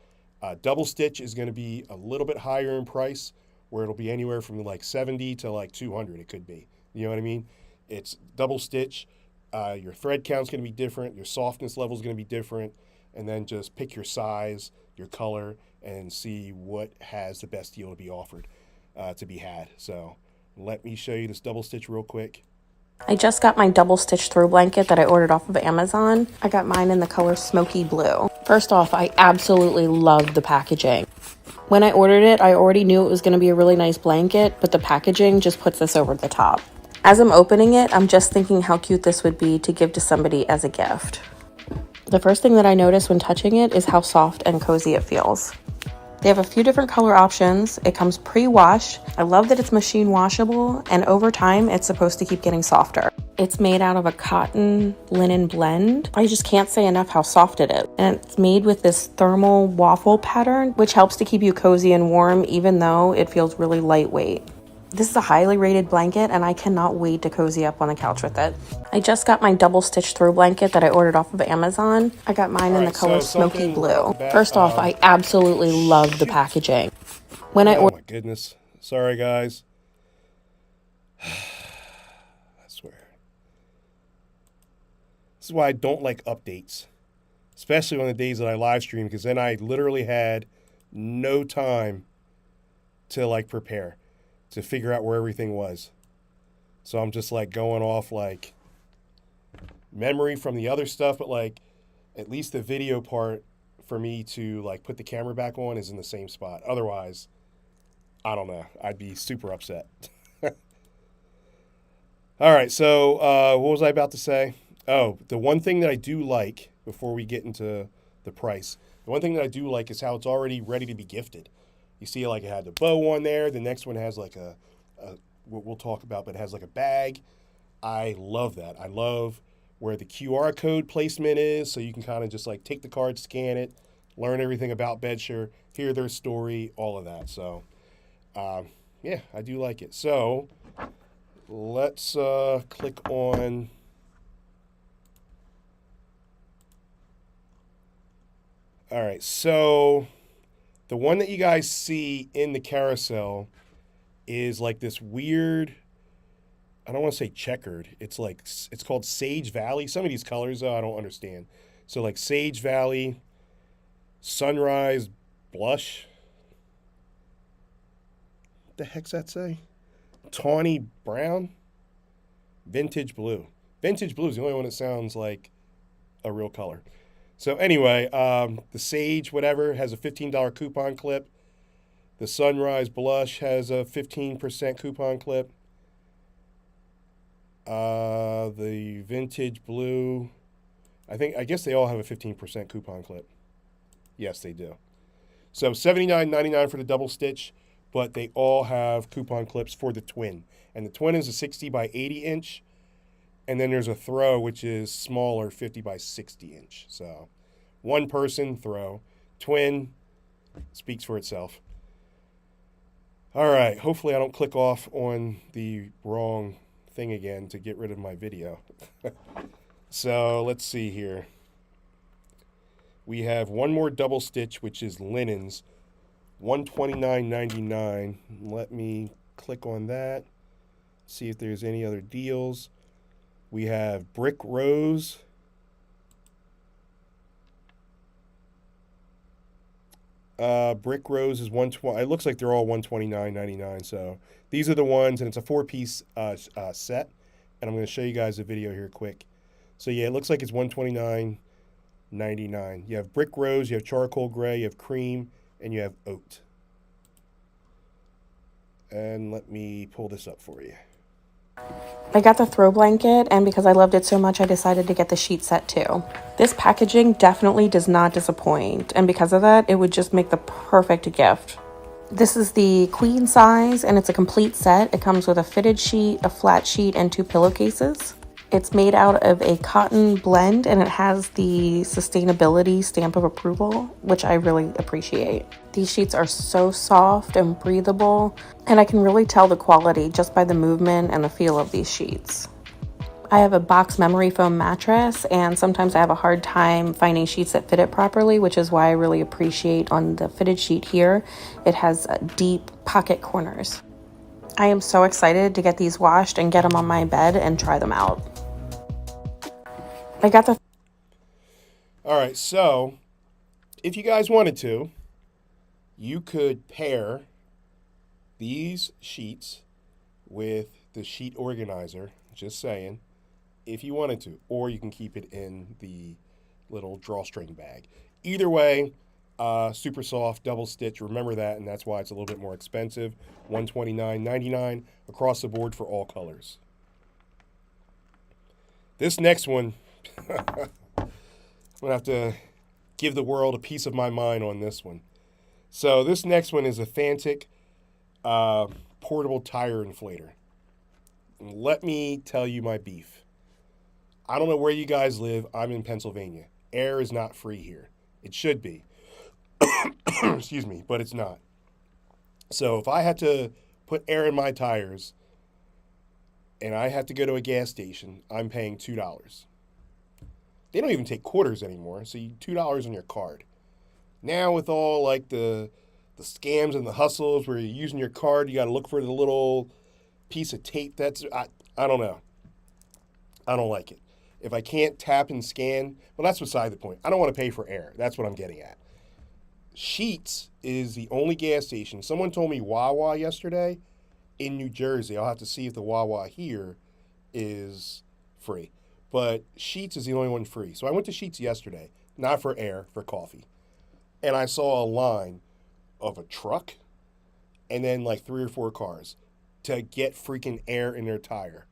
double stitch is going to be a little bit higher in price, where it'll be anywhere from like 70 to like 200. It could be, you know what I mean? It's double stitch. Your thread count's going to be different. Your softness level is going to be different. And then just pick your size, your color, and see what has the best deal to be offered, to be had. So let me show you this double stitch real quick. I just got my double stitch throw blanket that I ordered off of Amazon. I got mine in the color smoky blue. First off, I absolutely love the packaging. When I ordered it, I already knew it was going to be a really nice blanket, but the packaging just puts this over the top. As I'm opening it, I'm just thinking how cute this would be to give to somebody as a gift. The first thing that I notice when touching it is how soft and cozy it feels. They have a few different color options. It comes pre-washed. I love that it's machine washable, and over time, it's supposed to keep getting softer. It's made out of a cotton linen blend. I just can't say enough how soft it is. And it's made with this thermal waffle pattern, which helps to keep you cozy and warm, even though it feels really lightweight. This is a highly rated blanket, and I cannot wait to cozy up on the couch with it. I just got my double stitch throw blanket that I ordered off of Amazon. I got mine All in the right, color so smoky something right off blue. the bat. First off, I absolutely love the Shoot. packaging. When I Oh ordered my goodness. Sorry, guys. I swear. This is why I don't like updates, especially on the days that I live stream, because then I literally had no time to like prepare, to figure out where everything was. So I'm just like going off like memory from the other stuff, but like at least the video part for me to like put the camera back on is in the same spot. Otherwise, I don't know. I'd be super upset. All right, so what was I about to say? Oh, the one thing that I do like before we get into the price, the one thing that I do like is how it's already ready to be gifted. You see, like it had the bow on there. The next one has like a what we'll talk about, but it has like a bag. I love that. I love where the QR code placement is, so you can kind of just like take the card, scan it, learn everything about Bedsher, hear their story, all of that. So, yeah, I do like it. So let's click on. All right, so the one that you guys see in the carousel is like this weird. I don't want to say checkered. It's like it's called Sage Valley. Some of these colors though I don't understand. So like Sage Valley, Sunrise Blush. What the heck's that say? Tawny Brown, Vintage Blue. Vintage Blue is the only one that sounds like a real color. So anyway, the Sage whatever has a $15 coupon clip. The Sunrise Blush has a 15% coupon clip. The Vintage Blue, I guess they all have a 15% coupon clip. Yes, they do. So $79.99 for the double stitch, but they all have coupon clips for the twin. And the twin is a 60 by 80 inch. And then there's a throw, which is smaller, 50 by 60 inch. So one person throw. Twin speaks for itself. All right. Hopefully I don't click off on the wrong thing again to get rid of my video. So let's see here. We have one more double stitch, which is linens, $129.99. Let me click on that, see if there's any other deals. We have Brick Rose. Brick Rose is 120. It looks like they're all $129.99. So these are the ones, and it's a 4-piece set. And I'm going to show you guys a video here quick. So yeah, it looks like it's $129.99. You have Brick Rose, you have Charcoal Gray, you have Cream, and you have Oat. And let me pull this up for you. I got the throw blanket, and because I loved it so much, I decided to get the sheet set too. This packaging definitely does not disappoint, and because of that, it would just make the perfect gift. This is the queen size, and it's a complete set. It comes with a fitted sheet, a flat sheet, and 2 pillowcases. It's made out of a cotton blend, and it has the sustainability stamp of approval, which I really appreciate. These sheets are so soft and breathable, and I can really tell the quality just by the movement and the feel of these sheets. I have a box memory foam mattress, and sometimes I have a hard time finding sheets that fit it properly, which is why I really appreciate on the fitted sheet here, it has deep pocket corners. I am so excited to get these washed and get them on my bed and try them out. I got the... All right, so if you guys wanted to, you could pair these sheets with the sheet organizer, just saying, if you wanted to, or you can keep it in the little drawstring bag. Either way, super soft, double stitch, remember that, and that's why it's a little bit more expensive, $129.99 across the board for all colors. This next one, I'm gonna have to give the world a piece of my mind on this one. So this next one is a Fantic portable tire inflator. And let me tell you my beef. I don't know where you guys live. I'm in Pennsylvania. Air is not free here. It should be. Excuse me, but it's not. So if I had to put air in my tires and I have to go to a gas station, I'm paying $2. They don't even take quarters anymore, so you $2 on your card. Now with all like the scams and the hustles where you're using your card, you got to look for the little piece of tape. I don't know. I don't like it. If I can't tap and scan, well, that's beside the point. I don't want to pay for air. That's what I'm getting at. Sheetz is the only gas station. Someone told me Wawa yesterday in New Jersey. I'll have to see if the Wawa here is free. But Sheetz is the only one free. So I went to Sheetz yesterday, not for air, for coffee. And I saw a line of a truck and then like 3 or 4 cars to get freaking air in their tire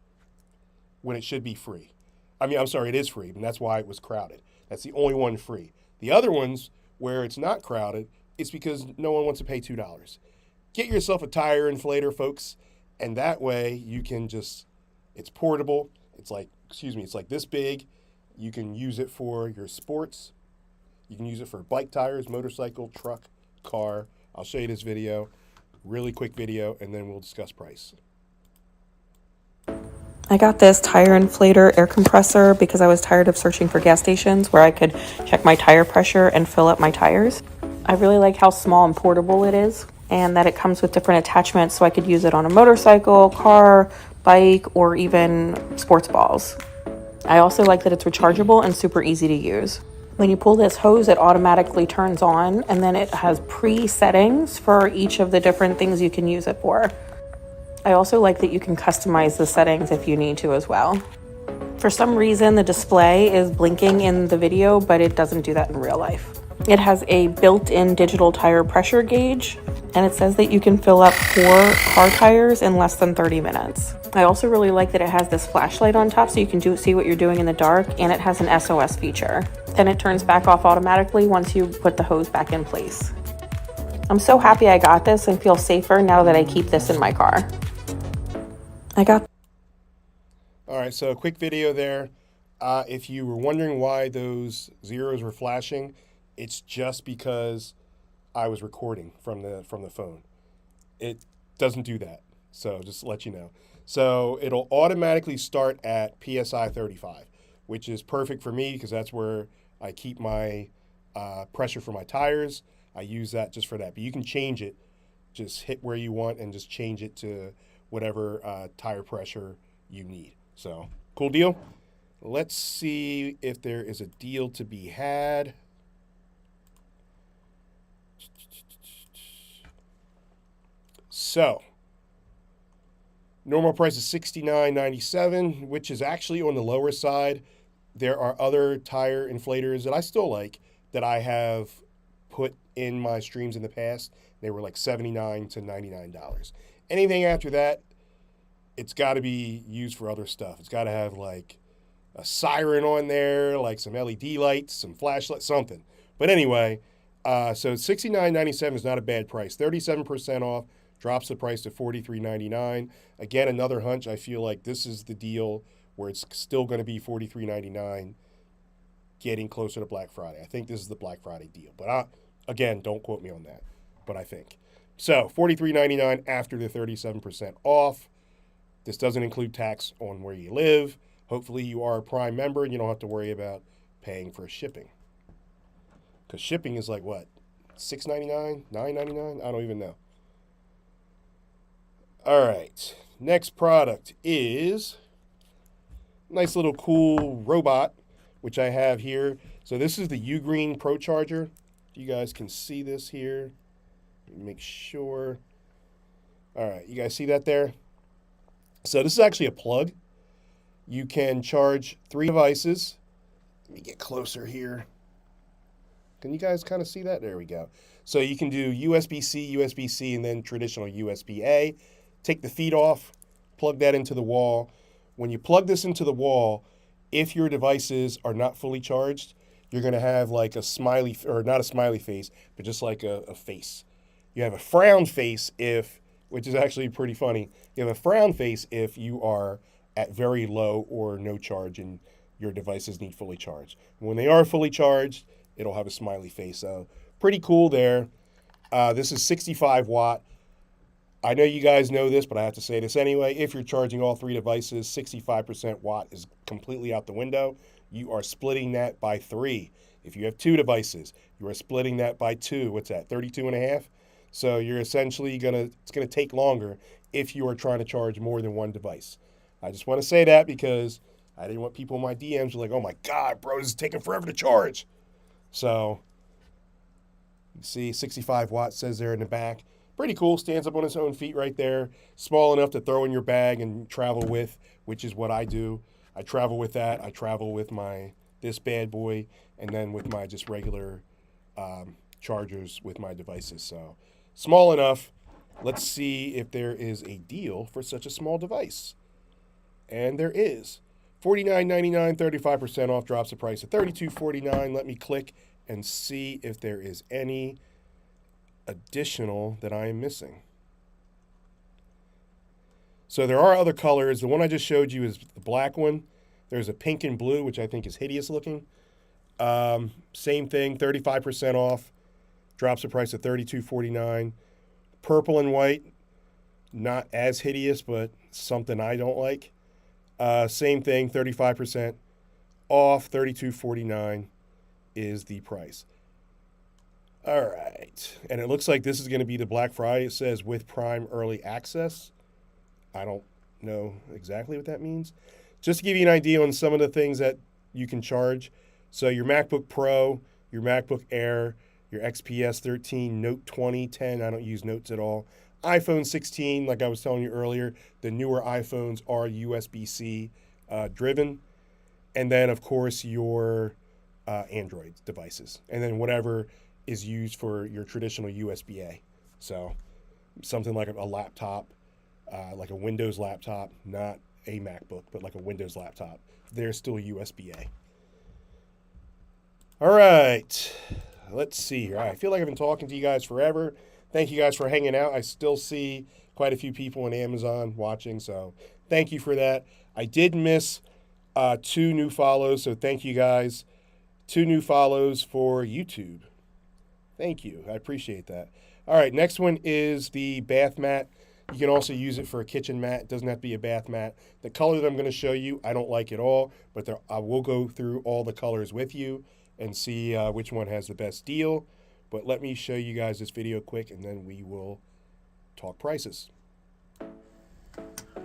when it should be free. I mean, I'm sorry, it is free, and that's why it was crowded. That's the only one free. The other ones where it's not crowded, it's because no one wants to pay $2. Get yourself a tire inflator, folks, and that way you can just, it's portable. It's like, it's like this big. You can use it for your sports. You can use it for bike tires, motorcycle, truck, car. I'll show you this video, really quick video, and then we'll discuss price. I got this tire inflator air compressor because I was tired of searching for gas stations where I could check my tire pressure and fill up my tires. I really like how small and portable it is, and that it comes with different attachments so I could use it on a motorcycle, car, bike, or even sports balls. I also like that it's rechargeable and super easy to use. When you pull this hose, it automatically turns on, and then it has pre-settings for each of the different things you can use it for. I also like that you can customize the settings if you need to as well. For some reason, the display is blinking in the video, but it doesn't do that in real life. It has a built-in digital tire pressure gauge, and it says that you can fill up 4 car tires in less than 30 minutes. I also really like that it has this flashlight on top so you can see what you're doing in the dark, and it has an SOS feature. Then it turns back off automatically once you put the hose back in place. I'm so happy I got this and feel safer now that I keep this in my car. All right, so a quick video there. If you were wondering why those zeros were flashing, it's just because I was recording from the phone. It doesn't do that, so just to let you know. So it'll automatically start at PSI 35, which is perfect for me because that's where I keep my pressure for my tires. I use that just for that. But you can change it. Just hit where you want and just change it to whatever tire pressure you need. So, cool deal. Let's see if there is a deal to be had. So, normal price is $69.97, which is actually on the lower side. There are other tire inflators that I still like that I have put in my streams in the past. They were like $79 to $99. Anything after that, it's got to be used for other stuff. It's got to have like a siren on there, like some LED lights, some flashlights, something. But anyway, so $69.97 is not a bad price. 37% off, drops the price to $43.99. Again, another hunch. I feel like this is the deal where it's still going to be $43.99, getting closer to Black Friday. I think this is the Black Friday deal. But again, don't quote me on that, but I think. So $43.99 after the 37% off. This doesn't include tax on where you live. Hopefully you are a Prime member and you don't have to worry about paying for shipping. Because shipping is like what? $6.99? $9.99? I don't even know. All right. Next product is a nice little cool robot, which I have here. So this is the Ugreen Pro Charger. You guys can see this here. Make sure. All right. You guys see that there? So this is actually a plug. You can charge 3 devices. Let me get closer here. Can you guys kind of see that? There we go. So you can do USB-C, USB-C, and then traditional USB-A. Take the feed off, plug that into the wall. When you plug this into the wall, If your devices are not fully charged, you're going to have like a smiley, or not a smiley face, but just like a face. You have a frown face if, which is actually pretty funny. You have a frown face if you are at very low or no charge and your devices need fully charged. When they are fully charged, it'll have a smiley face. So pretty cool there. This is 65 watt. I know you guys know this, but I have to say this anyway. If you're charging all three devices, 65% watt is completely out the window. You are splitting that by 3. If you have 2 devices, you are splitting that by 2. What's that, 32 and a half? So you're essentially it's gonna take longer if you are trying to charge more than one device. I just want to say that because I didn't want people in my DMs like, oh my God, bro, this is taking forever to charge. So you see 65 watts says there in the back. Pretty cool. Stands up on its own feet right there. Small enough to throw in your bag and travel with, which is what I do. I travel with that. I travel with this bad boy, and then with my just regular chargers with my devices. So small enough. Let's see if there is a deal for such a small device. And there is. $49.99, 35% off, drops the price to $32.49. Let me click and see if there is any additional that I am missing. So there are other colors. The one I just showed you is the black one. There's a pink and blue, which I think is hideous looking. Same thing, 35% off, drops the price to $32.49. Purple and white, not as hideous, but something I don't like. Same thing, 35% off, $32.49 is the price. All right. And it looks like this is going to be the Black Friday. It says with Prime Early Access. I don't know exactly what that means. Just to give you an idea on some of the things that you can charge. So your MacBook Pro, your MacBook Air, your XPS 13, Note 20, 10. I don't use Notes at all. iPhone 16, like I was telling you earlier, the newer iPhones are USB-C driven. And then, of course, your Android devices. And then whatever is used for your traditional USB-A. So something like a laptop, like a Windows laptop, not a MacBook, but like a Windows laptop. They're still USB-A. All right, let's see here. I feel like I've been talking to you guys forever. Thank you guys for hanging out. I still see quite a few people on Amazon watching, so thank you for that. I did miss 2 new follows, so thank you guys. 2 new follows for YouTube. Thank you. I appreciate that. All right, next one is the bath mat. You can also use it for a kitchen mat. It doesn't have to be a bath mat. The color that I'm going to show you, I don't like at all, but I will go through all the colors with you and see which one has the best deal. But let me show you guys this video quick, and then we will talk prices.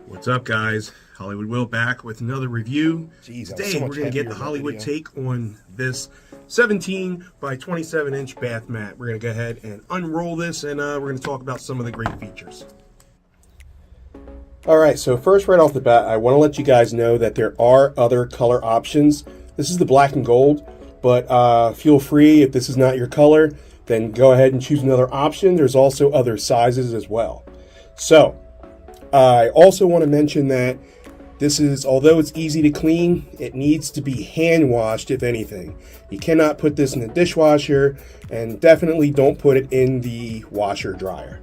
What's up, guys? Hollywood Will back with another review. Jeez, today we're going to get the Hollywood take on this 17 by 27 inch bath mat. We're going to go ahead and unroll this, and we're going to talk about some of the great features. All right, so first right off the bat, I want to let you guys know that there are other color options. This is the black and gold, but feel free, if this is not your color, then go ahead and choose another option. There's also other sizes as well. So I also want to mention that this is, although it's easy to clean, it needs to be hand washed if anything. You cannot put this in the dishwasher, and definitely don't put it in the washer dryer.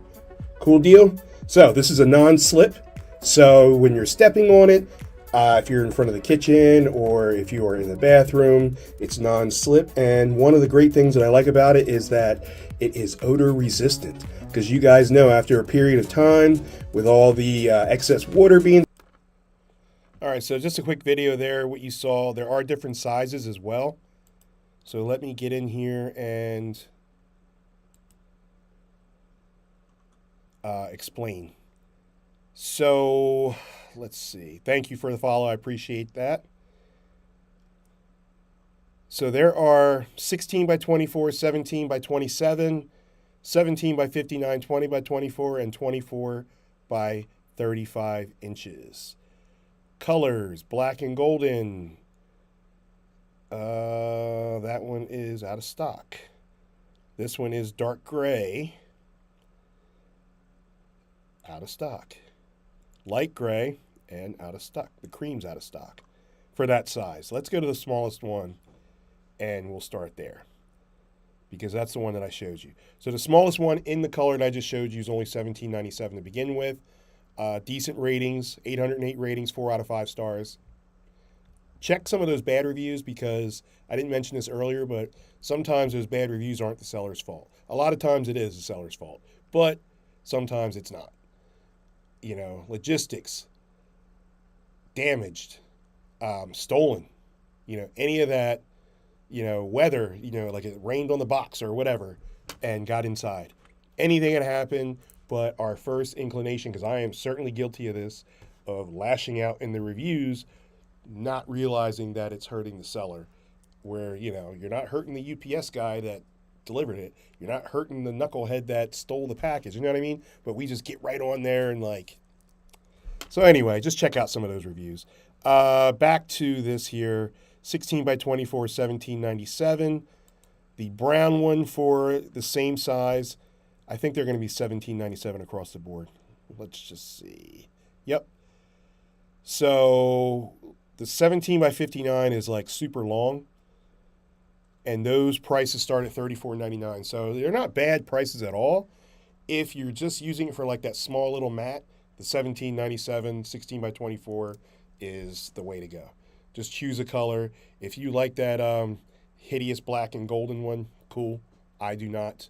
Cool deal? So this is a non-slip. So when you're stepping on it, if you're in front of the kitchen or if you are in the bathroom, it's non-slip. And one of the great things that I like about it is that it is odor resistant. Because you guys know, after a period of time, with all the excess water being... All right, so just a quick video there. What you saw, there are different sizes as well. So let me get in here and explain. So let's see. Thank you for the follow. I appreciate that. So there are 16 by 24, 17 by 27, 17 by 59, 20 by 24, and 24 by 35 inches. Colors, black and golden. That one is out of stock. This one is dark gray. Out of stock. Light gray and out of stock. The cream's out of stock. for that size. Let's go to the smallest one, and we'll start there because that's the one that I showed you. So the smallest one in the color that I just showed you is only $17.97 to begin with. Decent ratings, 808 ratings, 4 out of 5 stars. Check some of those bad reviews because I didn't mention this earlier, but sometimes those bad reviews aren't the seller's fault. A lot of times it is the seller's fault, but sometimes it's not. Logistics, damaged, stolen, any of that, weather, like it rained on the box or whatever and got inside. Anything can happen, but our first inclination, because I am certainly guilty of this, of lashing out in the reviews, not realizing that it's hurting the seller, where, you're not hurting the UPS guy that delivered it. You're not hurting the knucklehead that stole the package. You know what I mean? But we just get right on there and So anyway, just check out some of those reviews. Back to this here, 16 by 24, $17.97. The brown one for the same size, I think they're going to be $17.97 across the board. Let's just see. Yep. So the 17 by 59 is super long, and those prices start at $34.99. So they're not bad prices at all. If you're just using it for that small little mat, the $17.97 16 by 24 is the way to go. Just choose a color. If you like that hideous black and golden one, cool. I do not.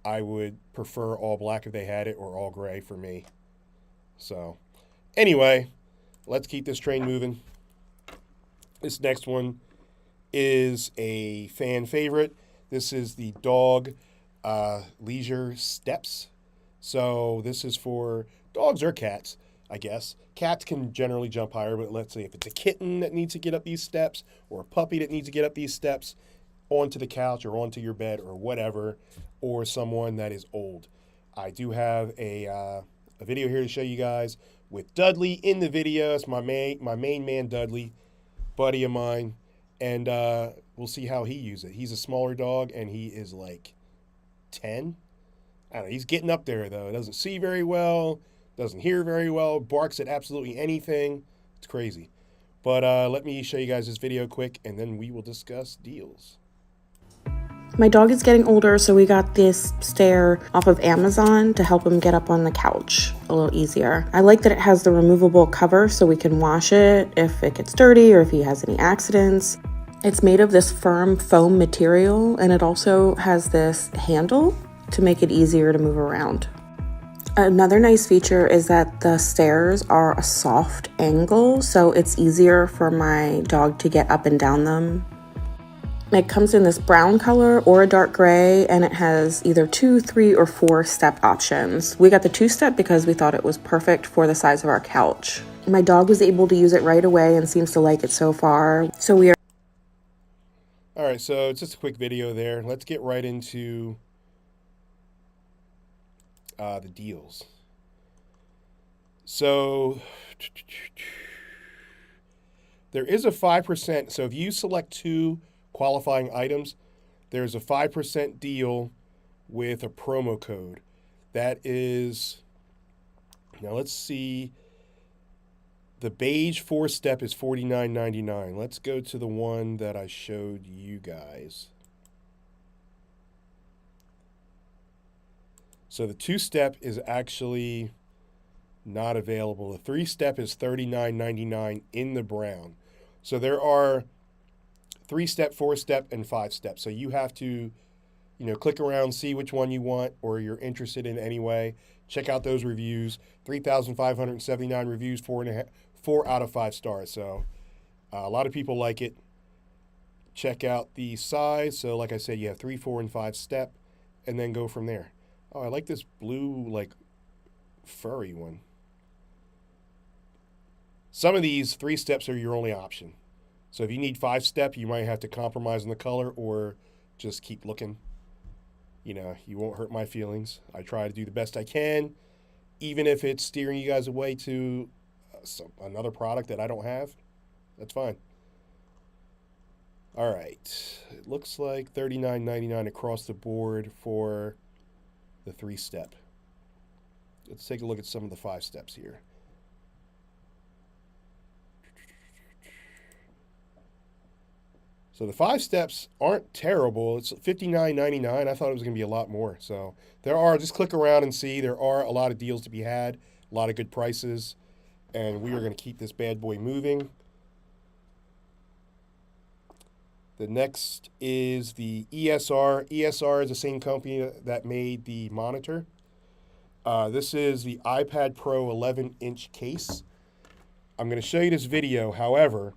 I would prefer all black if they had it, or all gray for me. So anyway, let's keep this train moving. This next one is a fan favorite. This is the dog leisure steps. So this is for dogs or cats, I guess. Cats can generally jump higher, but let's say if it's a kitten that needs to get up these steps, or a puppy that needs to get up these steps onto the couch or onto your bed or whatever, or someone that is old. I do have a video here to show you guys with Dudley in the video. It's my main man, Dudley, buddy of mine, and we'll see how he uses it. He's a smaller dog, and he is 10. I don't know. He's getting up there, though. Doesn't see very well, doesn't hear very well, barks at absolutely anything. It's crazy. But let me show you guys this video quick, and then we will discuss deals. My dog is getting older, so we got this stair off of Amazon to help him get up on the couch a little easier. I like that it has the removable cover so we can wash it if it gets dirty or if he has any accidents. It's made of this firm foam material, and it also has this handle to make it easier to move around. Another nice feature is that the stairs are a soft angle, so it's easier for my dog to get up and down them. It comes in this brown color or a dark gray, and it has either 2, 3, or 4 step options. We got the 2-step because we thought it was perfect for the size of our couch. My dog was able to use it right away and seems to like it so far. So we are... All right, so it's just a quick video there. Let's get right into the deals. So there is a 5%. So if you select 2 qualifying items, there's a 5% deal with a promo code. That is, now let's see, the beige 4-step is $49.99. Let's go to the one that I showed you guys. So the 2-step is actually not available. The 3-step is $39.99 in the brown. So there are 3-step, 4-step, and 5-step. So you have to, click around, see which one you want or you're interested in anyway. Check out those reviews. 3,579 reviews, 4 out of 5 stars. So a lot of people like it. Check out the size. So like I said, you have 3, 4, and 5-step, and then go from there. Oh, I like this blue, furry one. Some of these 3-steps are your only option. So if you need 5-step, you might have to compromise on the color or just keep looking. You won't hurt my feelings. I try to do the best I can, even if it's steering you guys away to another product that I don't have. That's fine. All right. It looks like $39.99 across the board for the 3-step. Let's take a look at some of the 5-steps here. So the 5 steps aren't terrible. It's $59.99. I thought it was going to be a lot more. So there are, just click around and see, there are a lot of deals to be had, a lot of good prices, and we are going to keep this bad boy moving. The next is the ESR. ESR is the same company that made the monitor. This is the iPad Pro 11-inch case. I'm going to show you this video. However,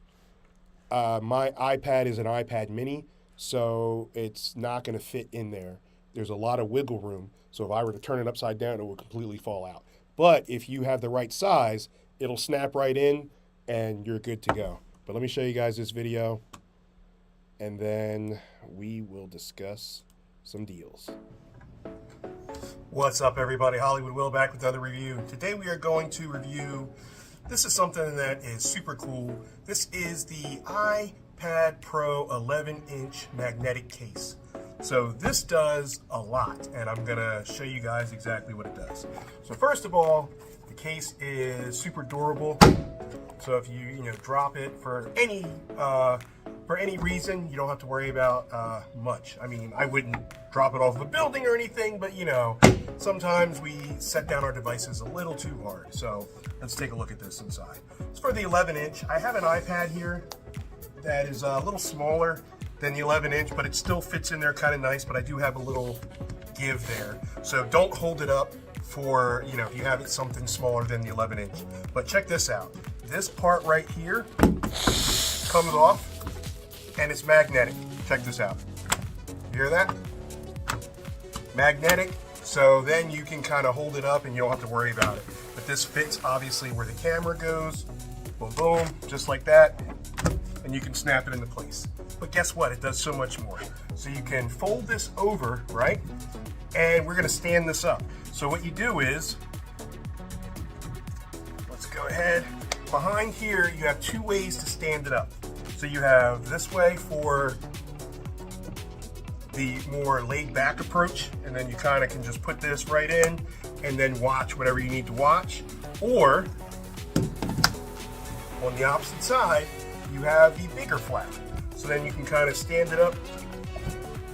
my iPad is an iPad mini, so it's not going to fit in there. There's a lot of wiggle room, so if I were to turn it upside down, it would completely fall out. But if you have the right size, it'll snap right in, and you're good to go. But let me show you guys this video, and then we will discuss some deals. What's up, everybody? Hollywood Will back with another review. Today we are going to review, this is something that is super cool. This is the iPad Pro 11-inch magnetic case. So this does a lot, and I'm gonna show you guys exactly what it does. So first of all, the case is super durable. So if you drop it for any reason, you don't have to worry about much. I mean, I wouldn't drop it off of a building or anything, but sometimes we set down our devices a little too hard. So let's take a look at this inside. It's for the 11-inch. I have an iPad here that is a little smaller than the 11-inch, but it still fits in there kind of nice, but I do have a little give there. So don't hold it up for, if you have it something smaller than the 11-inch. But check this out. This part right here comes off, and it's magnetic. Check this out. You hear that? Magnetic, so then you can kind of hold it up and you don't have to worry about it. But this fits obviously where the camera goes. Boom, boom, just like that. And you can snap it into place. But guess what? It does so much more. So you can fold this over, right? And we're gonna stand this up. So what you do is, let's go ahead. Behind here, you have 2 ways to stand it up. So you have this way for the more laid back approach, and then you kind of can just put this right in and then watch whatever you need to watch. Or on the opposite side, you have the bigger flap. So then you can kind of stand it up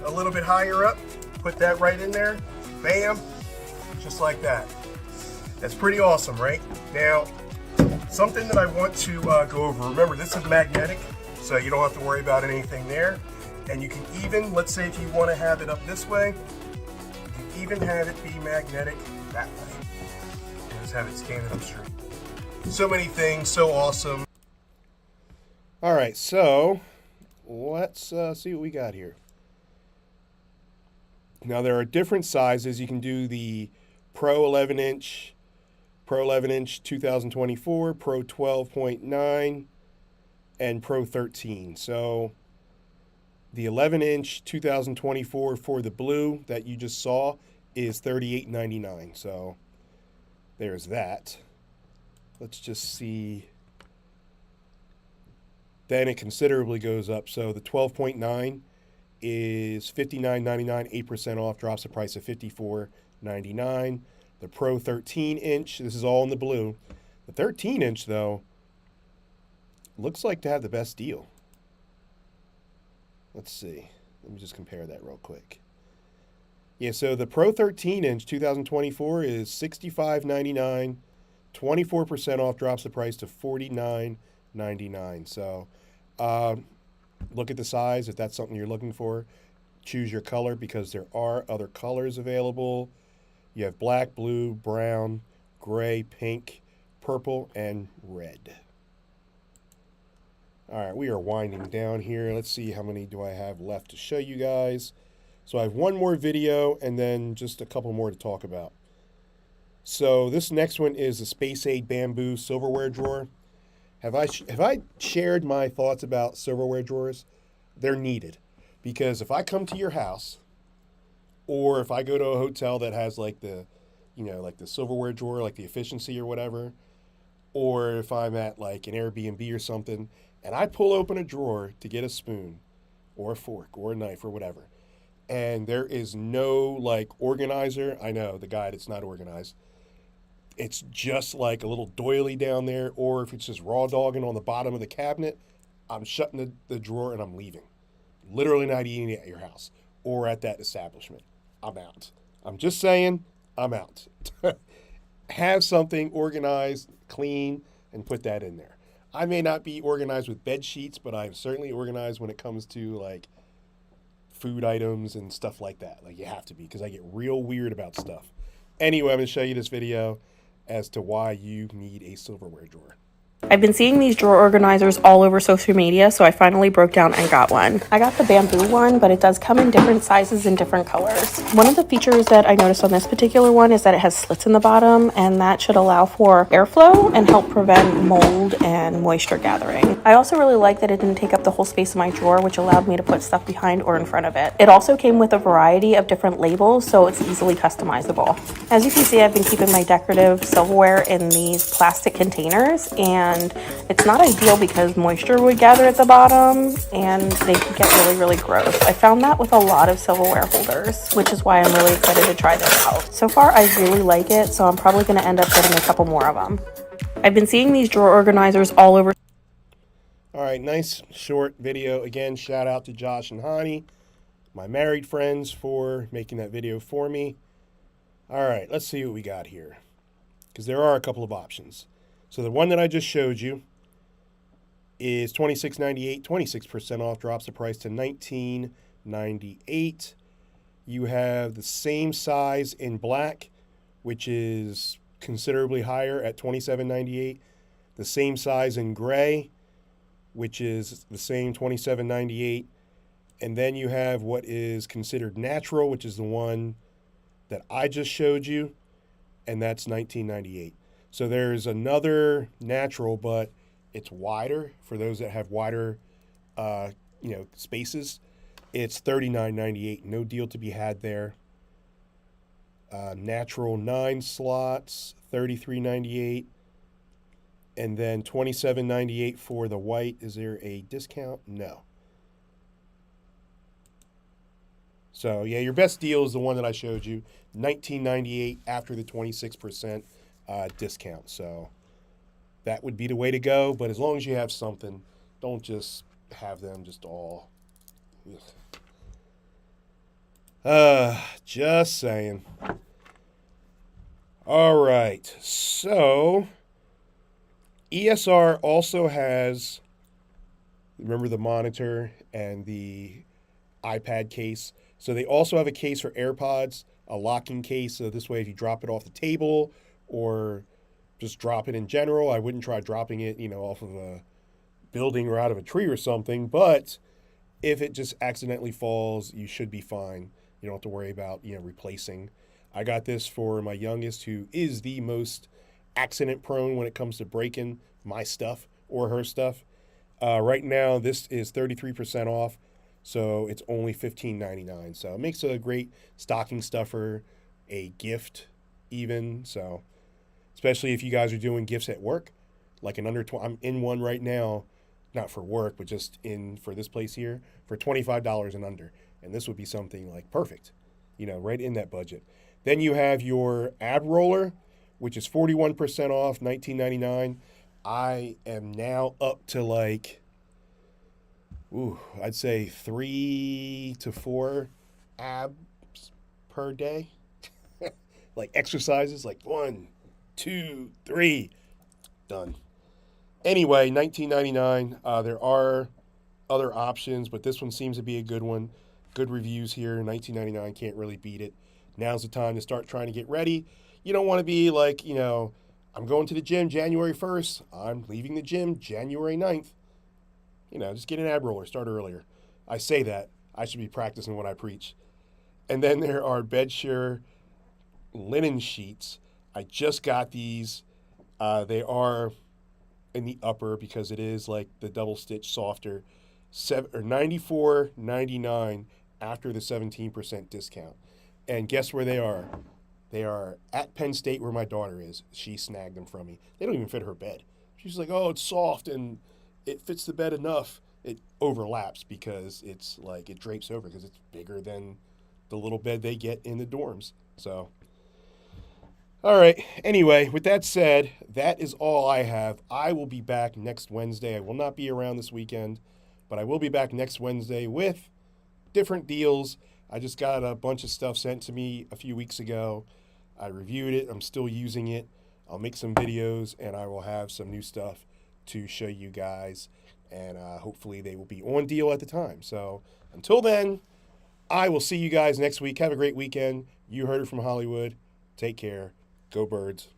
a little bit higher up, put that right in there, bam, just like that. That's pretty awesome, right? Now, something that I want to go over, remember this is magnetic, so you don't have to worry about anything there. And you can even, let's say if you want to have it up this way, you can even have it be magnetic that way. And just have it standing up straight. So many things, so awesome. All right, so let's see what we got here. Now there are different sizes. You can do the Pro 11-inch, Pro 11-inch 2024, Pro 12.9, and Pro 13. So the 11-inch 2024 for the blue that you just saw is $38.99. So there's that. Let's just see. Then it considerably goes up. So the 12.9 is $59.99, 8% off, drops the price of $54.99. The Pro 13-inch, this is all in the blue. The 13-inch, though, looks like to have the best deal. Let's see. Let me just compare that real quick. Yeah, so the Pro 13-inch 2024 is $65.99, 24% off, drops the price to $49.99. So look at the size if that's something you're looking for. Choose your color because there are other colors available. You have black, blue, brown, gray, pink, purple, and red. All right, we are winding down here. Let's see how many do I have left to show you guys. So I have one more video and then just a couple more to talk about. So this next one is the Space Aid Bamboo Silverware Drawer. Have I shared my thoughts about silverware drawers? They're needed. Because if I come to your house, or if I go to a hotel that has like the silverware drawer, like the efficiency or whatever, or if I'm at like an Airbnb or something, and I pull open a drawer to get a spoon or a fork or a knife or whatever, and there is no like organizer, I know the guide, it's not organized. It's just like a little doily down there, or if it's just raw dogging on the bottom of the cabinet, I'm shutting the drawer and I'm leaving. literally not eating it at your house or at that establishment. I'm out. I'm just saying, I'm out. Have something organized, clean, and put that in there. I may not be organized with bed sheets, but I'm certainly organized when it comes to like food items and stuff like that. Like you have to be because I get real weird about stuff. Anyway, I'm going to show you this video as to why you need a silverware drawer. I've been seeing these drawer organizers all over social media, so I finally broke down and got one. I got the bamboo one, but it does come in different sizes and different colors. One of the features that I noticed on this particular one is that it has slits in the bottom, and that should allow for airflow and help prevent mold and moisture gathering. I also really like that it didn't take up the whole space of my drawer, which allowed me to put stuff behind or in front of it. It also came with a variety of different labels, so it's easily customizable. As you can see, I've been keeping my decorative silverware in these plastic containers, and it's not ideal because moisture would gather at the bottom and they could get really, really gross. I found that with a lot of silverware holders, which is why I'm really excited to try this out. So far, I really like it, so I'm probably going to end up getting a couple more of them. I've been seeing these drawer organizers all over. All right, nice short video. Again, shout out to Josh and Hani, my married friends, for making that video for me. All right, let's see what we got here, because there are a couple of options. So the one that I just showed you is $26.98, 26% off, drops the price to $19.98. You have the same size in black, which is considerably higher at $27.98. The same size in gray, which is the same $27.98. And then you have what is considered natural, which is the one that I just showed you, and that's $19.98. So there's another natural, but it's wider for those that have wider, spaces. It's $39.98. No deal to be had there. Natural 9 slots, $33.98, and then $27.98 for the white. Is there a discount? No. So yeah, your best deal is the one that I showed you, $19.98 after the 26%. Discount. So that would be the way to go. But as long as you have something, don't just have them just all. Just saying. All right. So ESR also has, remember the monitor and the iPad case. So they also have a case for AirPods, a locking case. So this way, if you drop it off the table or just drop it in general. I wouldn't try dropping it, off of a building or out of a tree or something. But if it just accidentally falls, you should be fine. You don't have to worry about, replacing. I got this for my youngest, who is the most accident prone when it comes to breaking my stuff or her stuff. Right now, this is 33% off. So it's only $15.99. So it makes a great stocking stuffer, a gift even. So especially if you guys are doing gifts at work, like an under 20, I'm in one right now, not for work, but just in for this place here for $25 and under. And this would be something like perfect, right in that budget. Then you have your ab roller, which is 41% off, $19.99. I am now up to I'd say 3 to 4 abs per day. Like exercises, like 1, 2, 3, done. Anyway, $19.99. There are other options, but this one seems to be a good one. Good reviews here. $19.99, can't really beat it. Now's the time to start trying to get ready. You don't want to be like, I'm going to the gym January 1st. I'm leaving the gym January 9th. Just get an ab roller. Start earlier. I say that. I should be practicing what I preach. And then there are BedShare linen sheets. I just got these. They are in the upper because it is like the double stitch softer. $94.99 after the 17% discount. And guess where they are? They are at Penn State where my daughter is. She snagged them from me. They don't even fit her bed. She's like, oh, it's soft and it fits the bed enough. It overlaps because it's like it drapes over because it's bigger than the little bed they get in the dorms. So, all right. Anyway, with that said, that is all I have. I will be back next Wednesday. I will not be around this weekend, but I will be back next Wednesday with different deals. I just got a bunch of stuff sent to me a few weeks ago. I reviewed it. I'm still using it. I'll make some videos and I will have some new stuff to show you guys. And hopefully they will be on deal at the time. So until then, I will see you guys next week. Have a great weekend. You heard it from Hollywood. Take care. Go Birds.